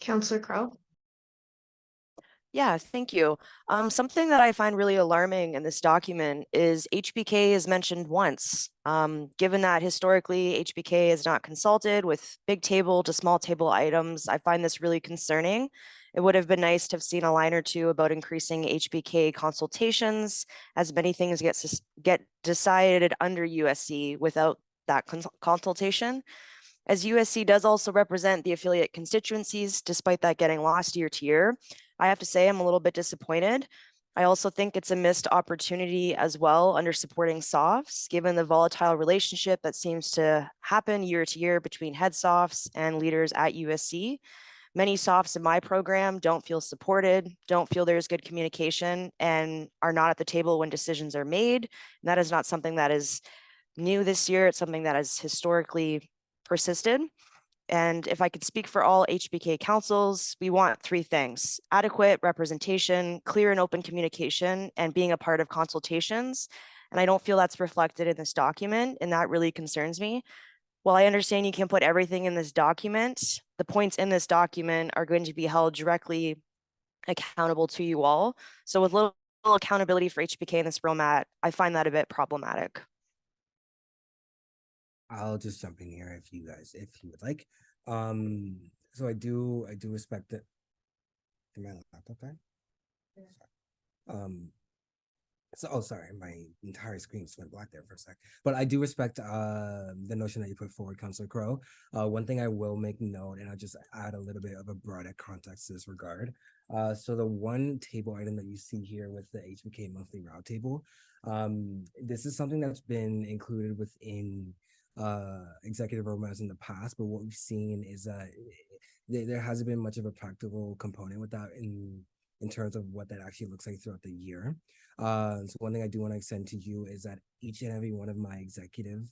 Counselor Crow. Yeah, thank you. Something that I find really alarming in this document is HBK is mentioned once. Given that historically HBK is not consulted with big table to small table items, I find this really concerning. It would have been nice to have seen a line or two about increasing HBK consultations, as many things get decided under USC without that consultation. As USC does also represent the affiliate constituencies, despite that getting lost year to year, I have to say I'm a little bit disappointed. I also think it's a missed opportunity as well under supporting SOFs, given the volatile relationship that seems to happen year to year between head SOFs and leaders at USC. Many SOFs in my program don't feel supported, don't feel there's good communication, and are not at the table when decisions are made. And that is not something that is new this year. It's something that has historically persisted. And if I could speak for all HBK councils, we want three things: adequate representation, clear and open communication, and being a part of consultations. And I don't feel that's reflected in this document, and that really concerns me. While I understand you can put everything in this document, the points in this document are going to be held directly accountable to you all. So with little accountability for HBK in this roadmap, I find that a bit problematic. I'll just jump in here if you would like. So I do respect it. Am I on laptop there? Sorry, my entire screen just went black there for a sec. But I do respect the notion that you put forward, Councilor Crow. One thing I will make note, and I'll just add a little bit of a broader context to this regard. So the one table item that you see here with the HBK monthly route table, this is something that's been included within executive roadmaps in the past, but what we've seen is that there hasn't been much of a practical component with that in terms of what that actually looks like throughout the year. So one thing I do want to extend to you is that each and every one of my executive,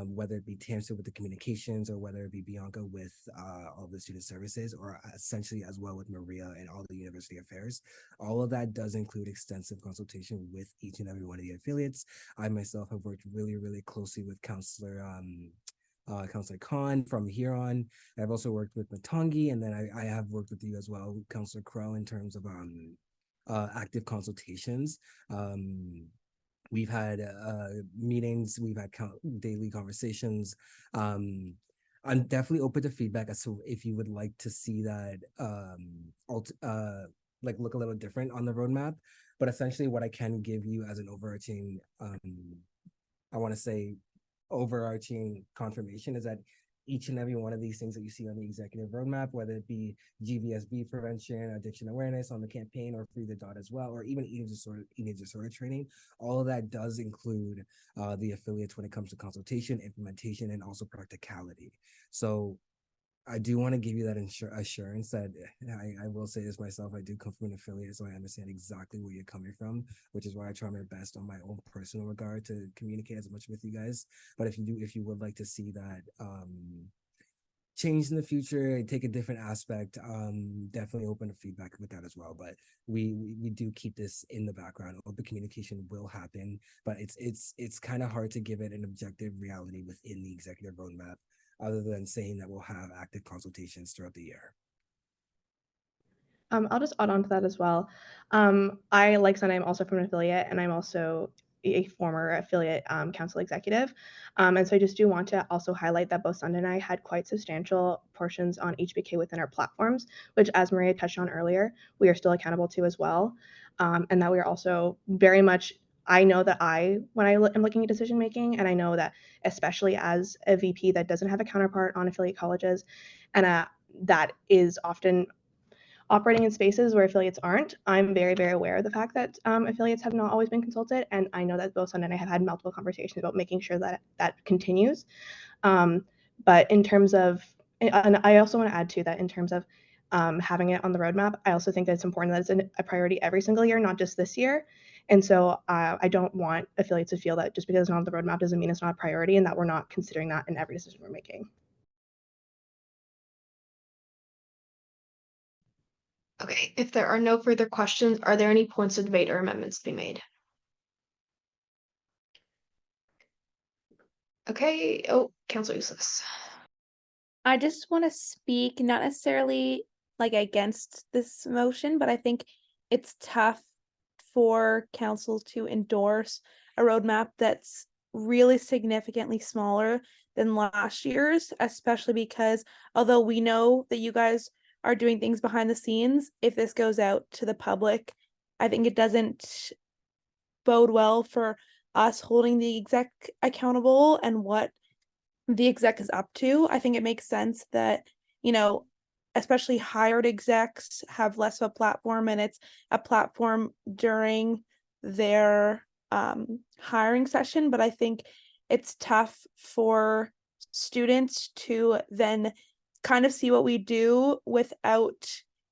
whether it be Tamsin with the communications or whether it be Bianca with all the student services, or essentially as well with Maria and all the university affairs, all of that does include extensive consultation with each and every one of the affiliates. I myself have worked really, really closely with Councilor Khan from here on. I've also worked with Matangi, and then I have worked with you as well, Councilor Crow, in terms of active consultations. We've had meetings, we've had daily conversations. I'm definitely open to feedback as to if you would like to see that like look a little different on the roadmap. But essentially what I can give you as an overarching I want to say overarching confirmation is that each and every one of these things that you see on the executive roadmap, whether it be GVSB prevention, addiction awareness on the campaign, or Free the Dot as well, or even eating disorder training, all of that does include the affiliates when it comes to consultation, implementation, and also practicality. So I do want to give you that assurance that I will say this myself. I do come from an affiliate, so I understand exactly where you're coming from, which is why I try my best on my own personal regard to communicate as much with you guys. But if you would like to see that change in the future, take a different aspect, definitely open to feedback with that as well. But we do keep this in the background. Open communication will happen, but it's kind of hard to give it an objective reality within the executive roadmap, other than saying that we'll have active consultations throughout the year. I'll just add on to that as well. I, like Sunday, I'm also from an affiliate, and I'm also a former affiliate council executive. And so I just do want to also highlight that both Sunday and I had quite substantial portions on HBK within our platforms, which, as Maria touched on earlier, we are still accountable to as well. And that we are also very much, I know that when I am looking at decision making, and I know that especially as a VP that doesn't have a counterpart on affiliate colleges, and that is often operating in spaces where affiliates aren't, I'm very, very aware of the fact that affiliates have not always been consulted. And I know that both Sun and I have had multiple conversations about making sure that that continues. But in terms of, and I also want to add to that in terms of having it on the roadmap, I also think that it's important that it's a priority every single year, not just this year. And so I don't want affiliates to feel that just because it's not on the roadmap doesn't mean it's not a priority and that we're not considering that in every decision we're making. Okay, if there are no further questions, are there any points of debate or amendments to be made? Okay, oh, Councilor Useless. I just want to speak, not necessarily like against this motion, but I think it's tough for council to endorse a roadmap that's really significantly smaller than last year's, especially because although we know that you guys are doing things behind the scenes, if this goes out to the public, I think it doesn't bode well for us holding the exec accountable and what the exec is up to. I think it makes sense that, especially hired execs have less of a platform, and it's a platform during their hiring session. But I think it's tough for students to then kind of see what we do without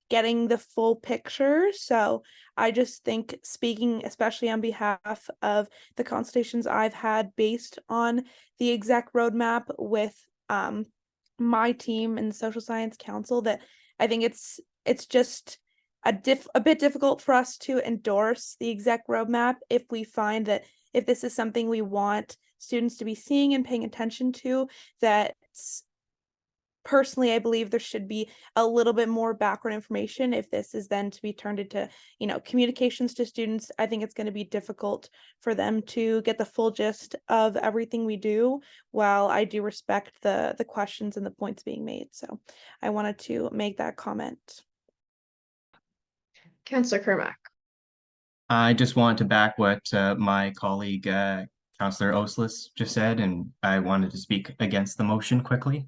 getting the full picture. So I just think, speaking especially on behalf of the consultations I've had based on the exec roadmap with my team and the Social Science Council, that I think it's just a bit difficult for us to endorse the exec roadmap if we find that if this is something we want students to be seeing and paying attention to, that personally, I believe there should be a little bit more background information. If this is then to be turned into, communications to students, I think it's going to be difficult for them to get the full gist of everything we do, while I do respect the questions and the points being made. So I wanted to make that comment. Councilor Kermack. I just want to back what my colleague, Councillor Oslis, just said, and I wanted to speak against the motion quickly.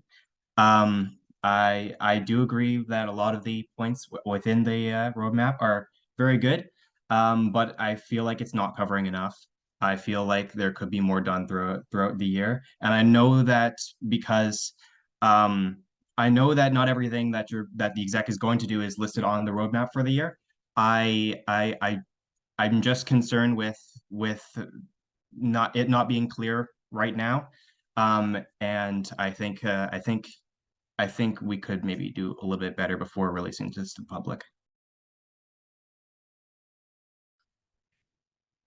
I do agree that a lot of the points within the roadmap are very good, but I feel like it's not covering enough. I feel like there could be more done throughout the year, and I know that because I know that not everything that the exec is going to do is listed on the roadmap for the year. I'm just concerned with not being clear right now, and I think we could maybe do a little bit better before releasing this to the public.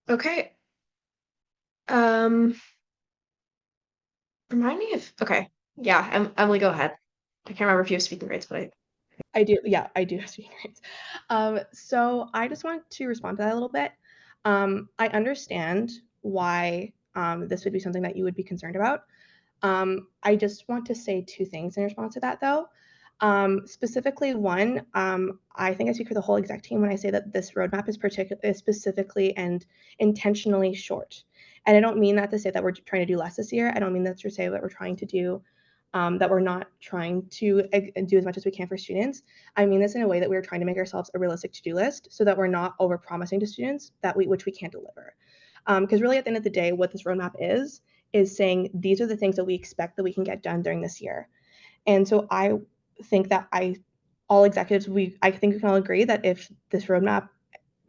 Okay. Remind me if, okay. Yeah, Emily, go ahead. I can't remember if you have speaking rights, but I do. Yeah, I do have speaking rights. So I just want to respond to that a little bit. I understand why this would be something that you would be concerned about. I just want to say two things in response to that, though. Specifically, one, I think I speak for the whole exec team when I say that this roadmap is specifically and intentionally short. And I don't mean that to say that we're trying to do less this year. I don't mean that to say that we're trying to do that we're not trying to do as much as we can for students. I mean this in a way that we're trying to make ourselves a realistic to-do list so that we're not over-promising to students which we can't deliver. Because really, at the end of the day, what this roadmap is saying these are the things that we expect that we can get done during this year. And so I think that all executives, I think we can all agree that if this roadmap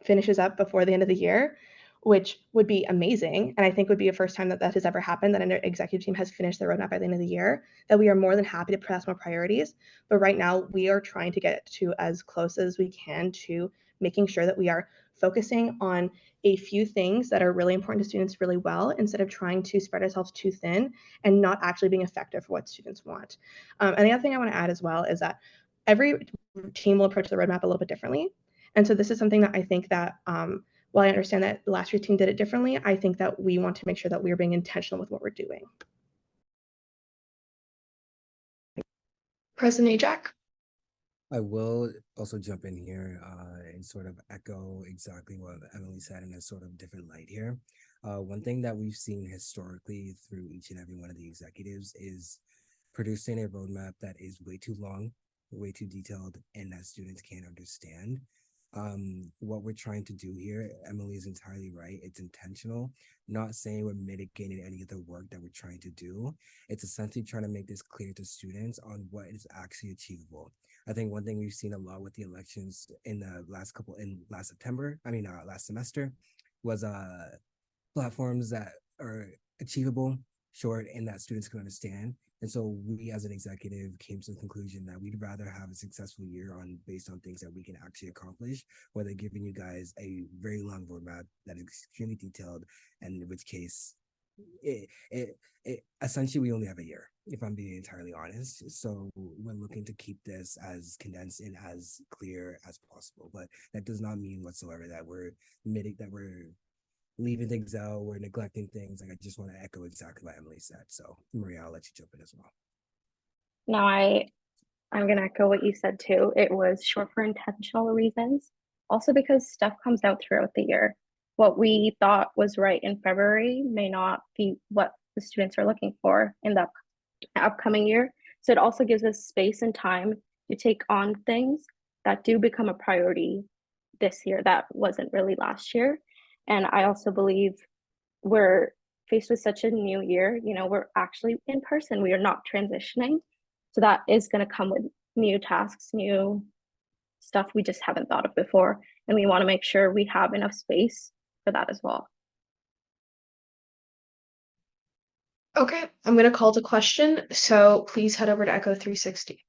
finishes up before the end of the year, which would be amazing, and I think would be a first time that has ever happened, that an executive team has finished their roadmap by the end of the year, that we are more than happy to press more priorities. But right now, we are trying to get to as close as we can to making sure that we are focusing on a few things that are really important to students really well, instead of trying to spread ourselves too thin and not actually being effective for what students want. And the other thing I want to add as well is that every team will approach the roadmap a little bit differently. And so this is something that I think that while I understand that last year's team did it differently, I think that we want to make sure that we are being intentional with what we're doing. President Ajak. I will also jump in here and sort of echo exactly what Emily said in a sort of different light here. One thing that we've seen historically through each and every one of the executives is producing a roadmap that is way too long way too detailed and that students can't understand. What we're trying to do here, Emily is entirely right. It's intentional. Not saying we're mitigating any of the work that we're trying to do. It's essentially trying to make this clear to students on what is actually achievable. I think one thing we've seen a lot with the elections in the last last semester was platforms that are achievable, short, and that students can understand. And so we as an executive came to the conclusion that we'd rather have a successful year based on things that we can actually accomplish, whether giving you guys a very long roadmap that is extremely detailed, and in which case it essentially we only have a year, if I'm being entirely honest. So we're looking to keep this as condensed and as clear as possible. But that does not mean whatsoever that we're leaving things out, we're neglecting things. Like, I just want to echo exactly what Emily said. So Maria, I'll let you jump in as well. No, I'm gonna echo what you said too. It was short for intentional reasons. Also because stuff comes out throughout the year. What we thought was right in February may not be what the students are looking for in the upcoming year. So it also gives us space and time to take on things that do become a priority this year that wasn't really last year. And I also believe we're faced with such a new year, we're actually in person, we are not transitioning. So that is going to come with new tasks, new stuff we just haven't thought of before. And we want to make sure we have enough space for that as well. Okay, I'm going to call the question. So please head over to Echo 360.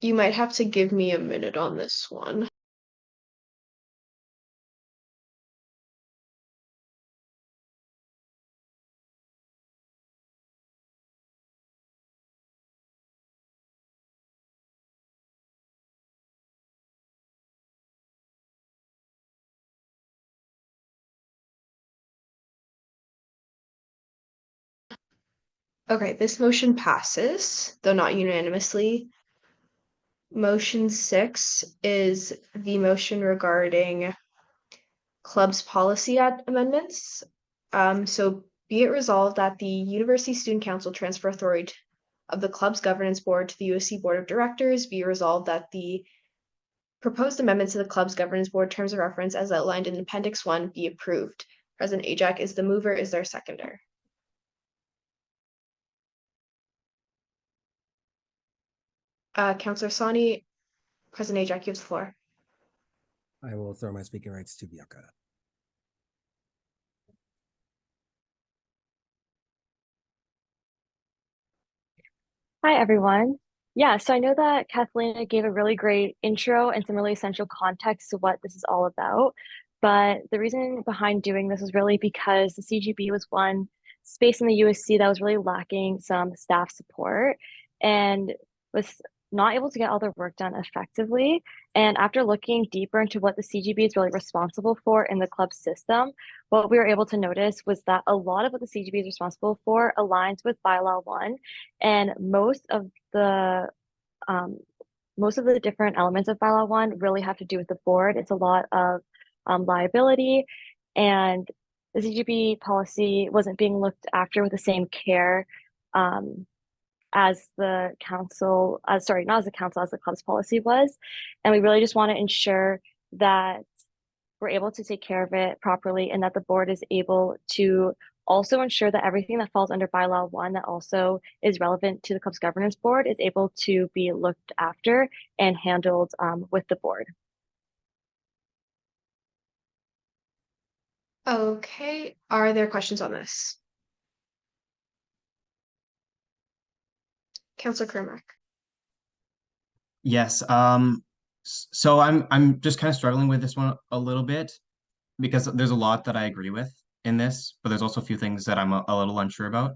You might have to give me a minute on this one. Okay, this motion passes, though not unanimously. Motion 6 is the motion regarding clubs policy amendments. So be it resolved that the University Student Council transfer authority of the club's governance board to the USC Board of Directors. Be it resolved that the proposed amendments to the club's governance board terms of reference as outlined in Appendix 1 be approved. President Ajak is the mover. Is there a seconder? Councillor Sani, President Ajak, you have the floor. I will throw my speaking rights to Bianca. Hi, everyone. Yeah, so I know that Kathleen gave a really great intro and some really essential context to what this is all about. But the reason behind doing this is really because the CGB was one space in the USC that was really lacking some staff support and was not able to get all their work done effectively. And after looking deeper into what the CGB is really responsible for in the club system, what we were able to notice was that a lot of what the CGB is responsible for aligns with Bylaw 1, and most of the different elements of Bylaw 1 really have to do with the board. It's a lot of liability, and the CGB policy wasn't being looked after with the same care as the council, sorry, not as the council, as the club's policy was. And we really just want to ensure that we're able to take care of it properly and that the board is able to also ensure that everything that falls under Bylaw 1 that also is relevant to the club's governance board is able to be looked after and handled with the board. Okay, are there questions on this? Councillor Kermack. Yes. So I'm just kind of struggling with this one a little bit. because there's a lot that I agree with in this, but there's also a few things that I'm a little unsure about.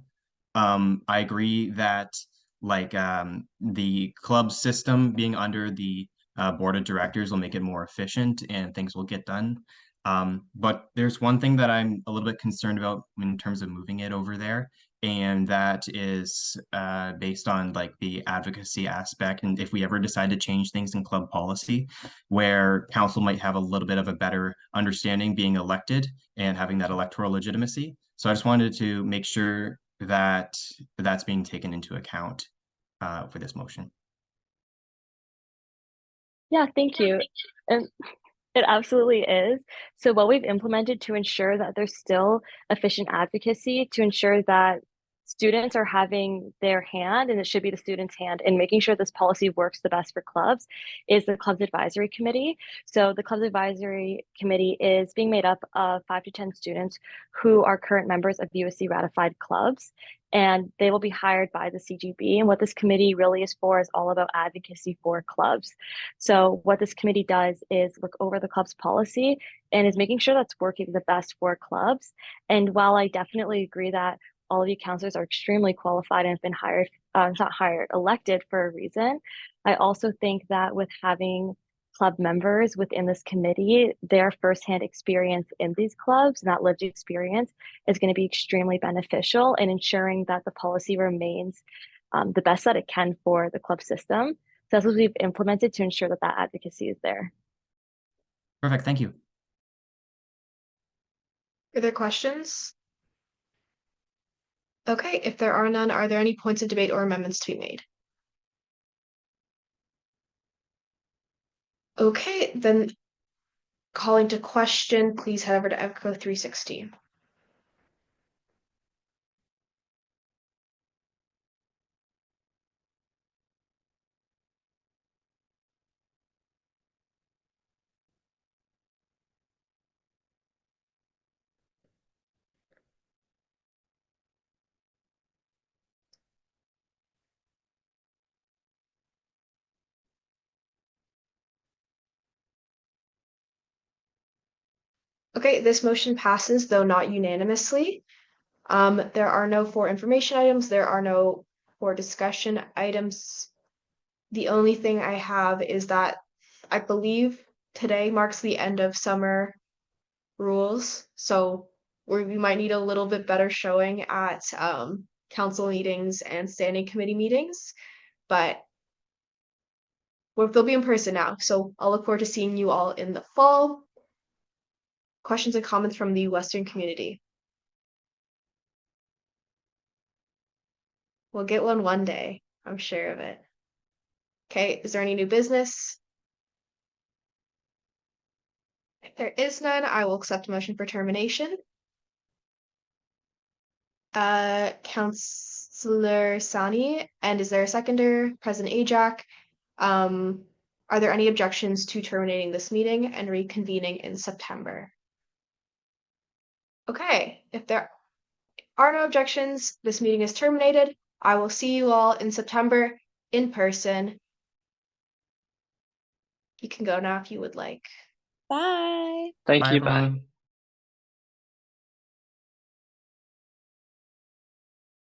I agree that the club system being under the board of directors will make it more efficient and things will get done. But there's one thing that I'm a little bit concerned about in terms of moving it over there, and that is based on like the advocacy aspect. And if we ever decide to change things in club policy, where council might have a little bit of a better understanding being elected and having that electoral legitimacy. So I just wanted to make sure that that's being taken into account for this motion. Yeah, thank you. And it absolutely is. So what we've implemented to ensure that there's still efficient advocacy, to ensure that students are having their hand, and it should be the students' hand, in making sure this policy works the best for clubs, is the Clubs Advisory Committee. So the Clubs Advisory Committee is being made up of 5 to 10 students who are current members of USC ratified clubs, and they will be hired by the CGB. And what this committee really is for is all about advocacy for clubs. So what this committee does is look over the club's policy and is making sure that's working the best for clubs. And while I definitely agree that all of you counselors are extremely qualified and have been hired, not hired, elected for a reason, I also think that with having club members within this committee, their firsthand experience in these clubs and that lived experience is going to be extremely beneficial in ensuring that the policy remains the best that it can for the club system. So that's what we've implemented to ensure that that advocacy is there. Perfect, thank you. Further questions? Okay, if there are none, are there any points of debate or amendments to be made? Okay, then calling to question, please head over to EVCO 360. Okay, this motion passes, though not unanimously. There are no 4 information items. There are no 4 discussion items. The only thing I have is that I believe today marks the end of summer rules, so we might need a little bit better showing at council meetings and standing committee meetings, but they'll be in person now, so I'll look forward to seeing you all in the fall. Questions and comments from the Western community? We'll get one day, I'm sure of it. Okay, is there any new business? If there is none, I will accept a motion for termination. Councillor Sani, and is there a seconder? President Ajak. Are there any objections to terminating this meeting and reconvening in September? Okay, if there are no objections, this meeting is terminated. I will see you all in September in person. You can go now if you would like. Bye. Thank Bye, you. Bye. everyone.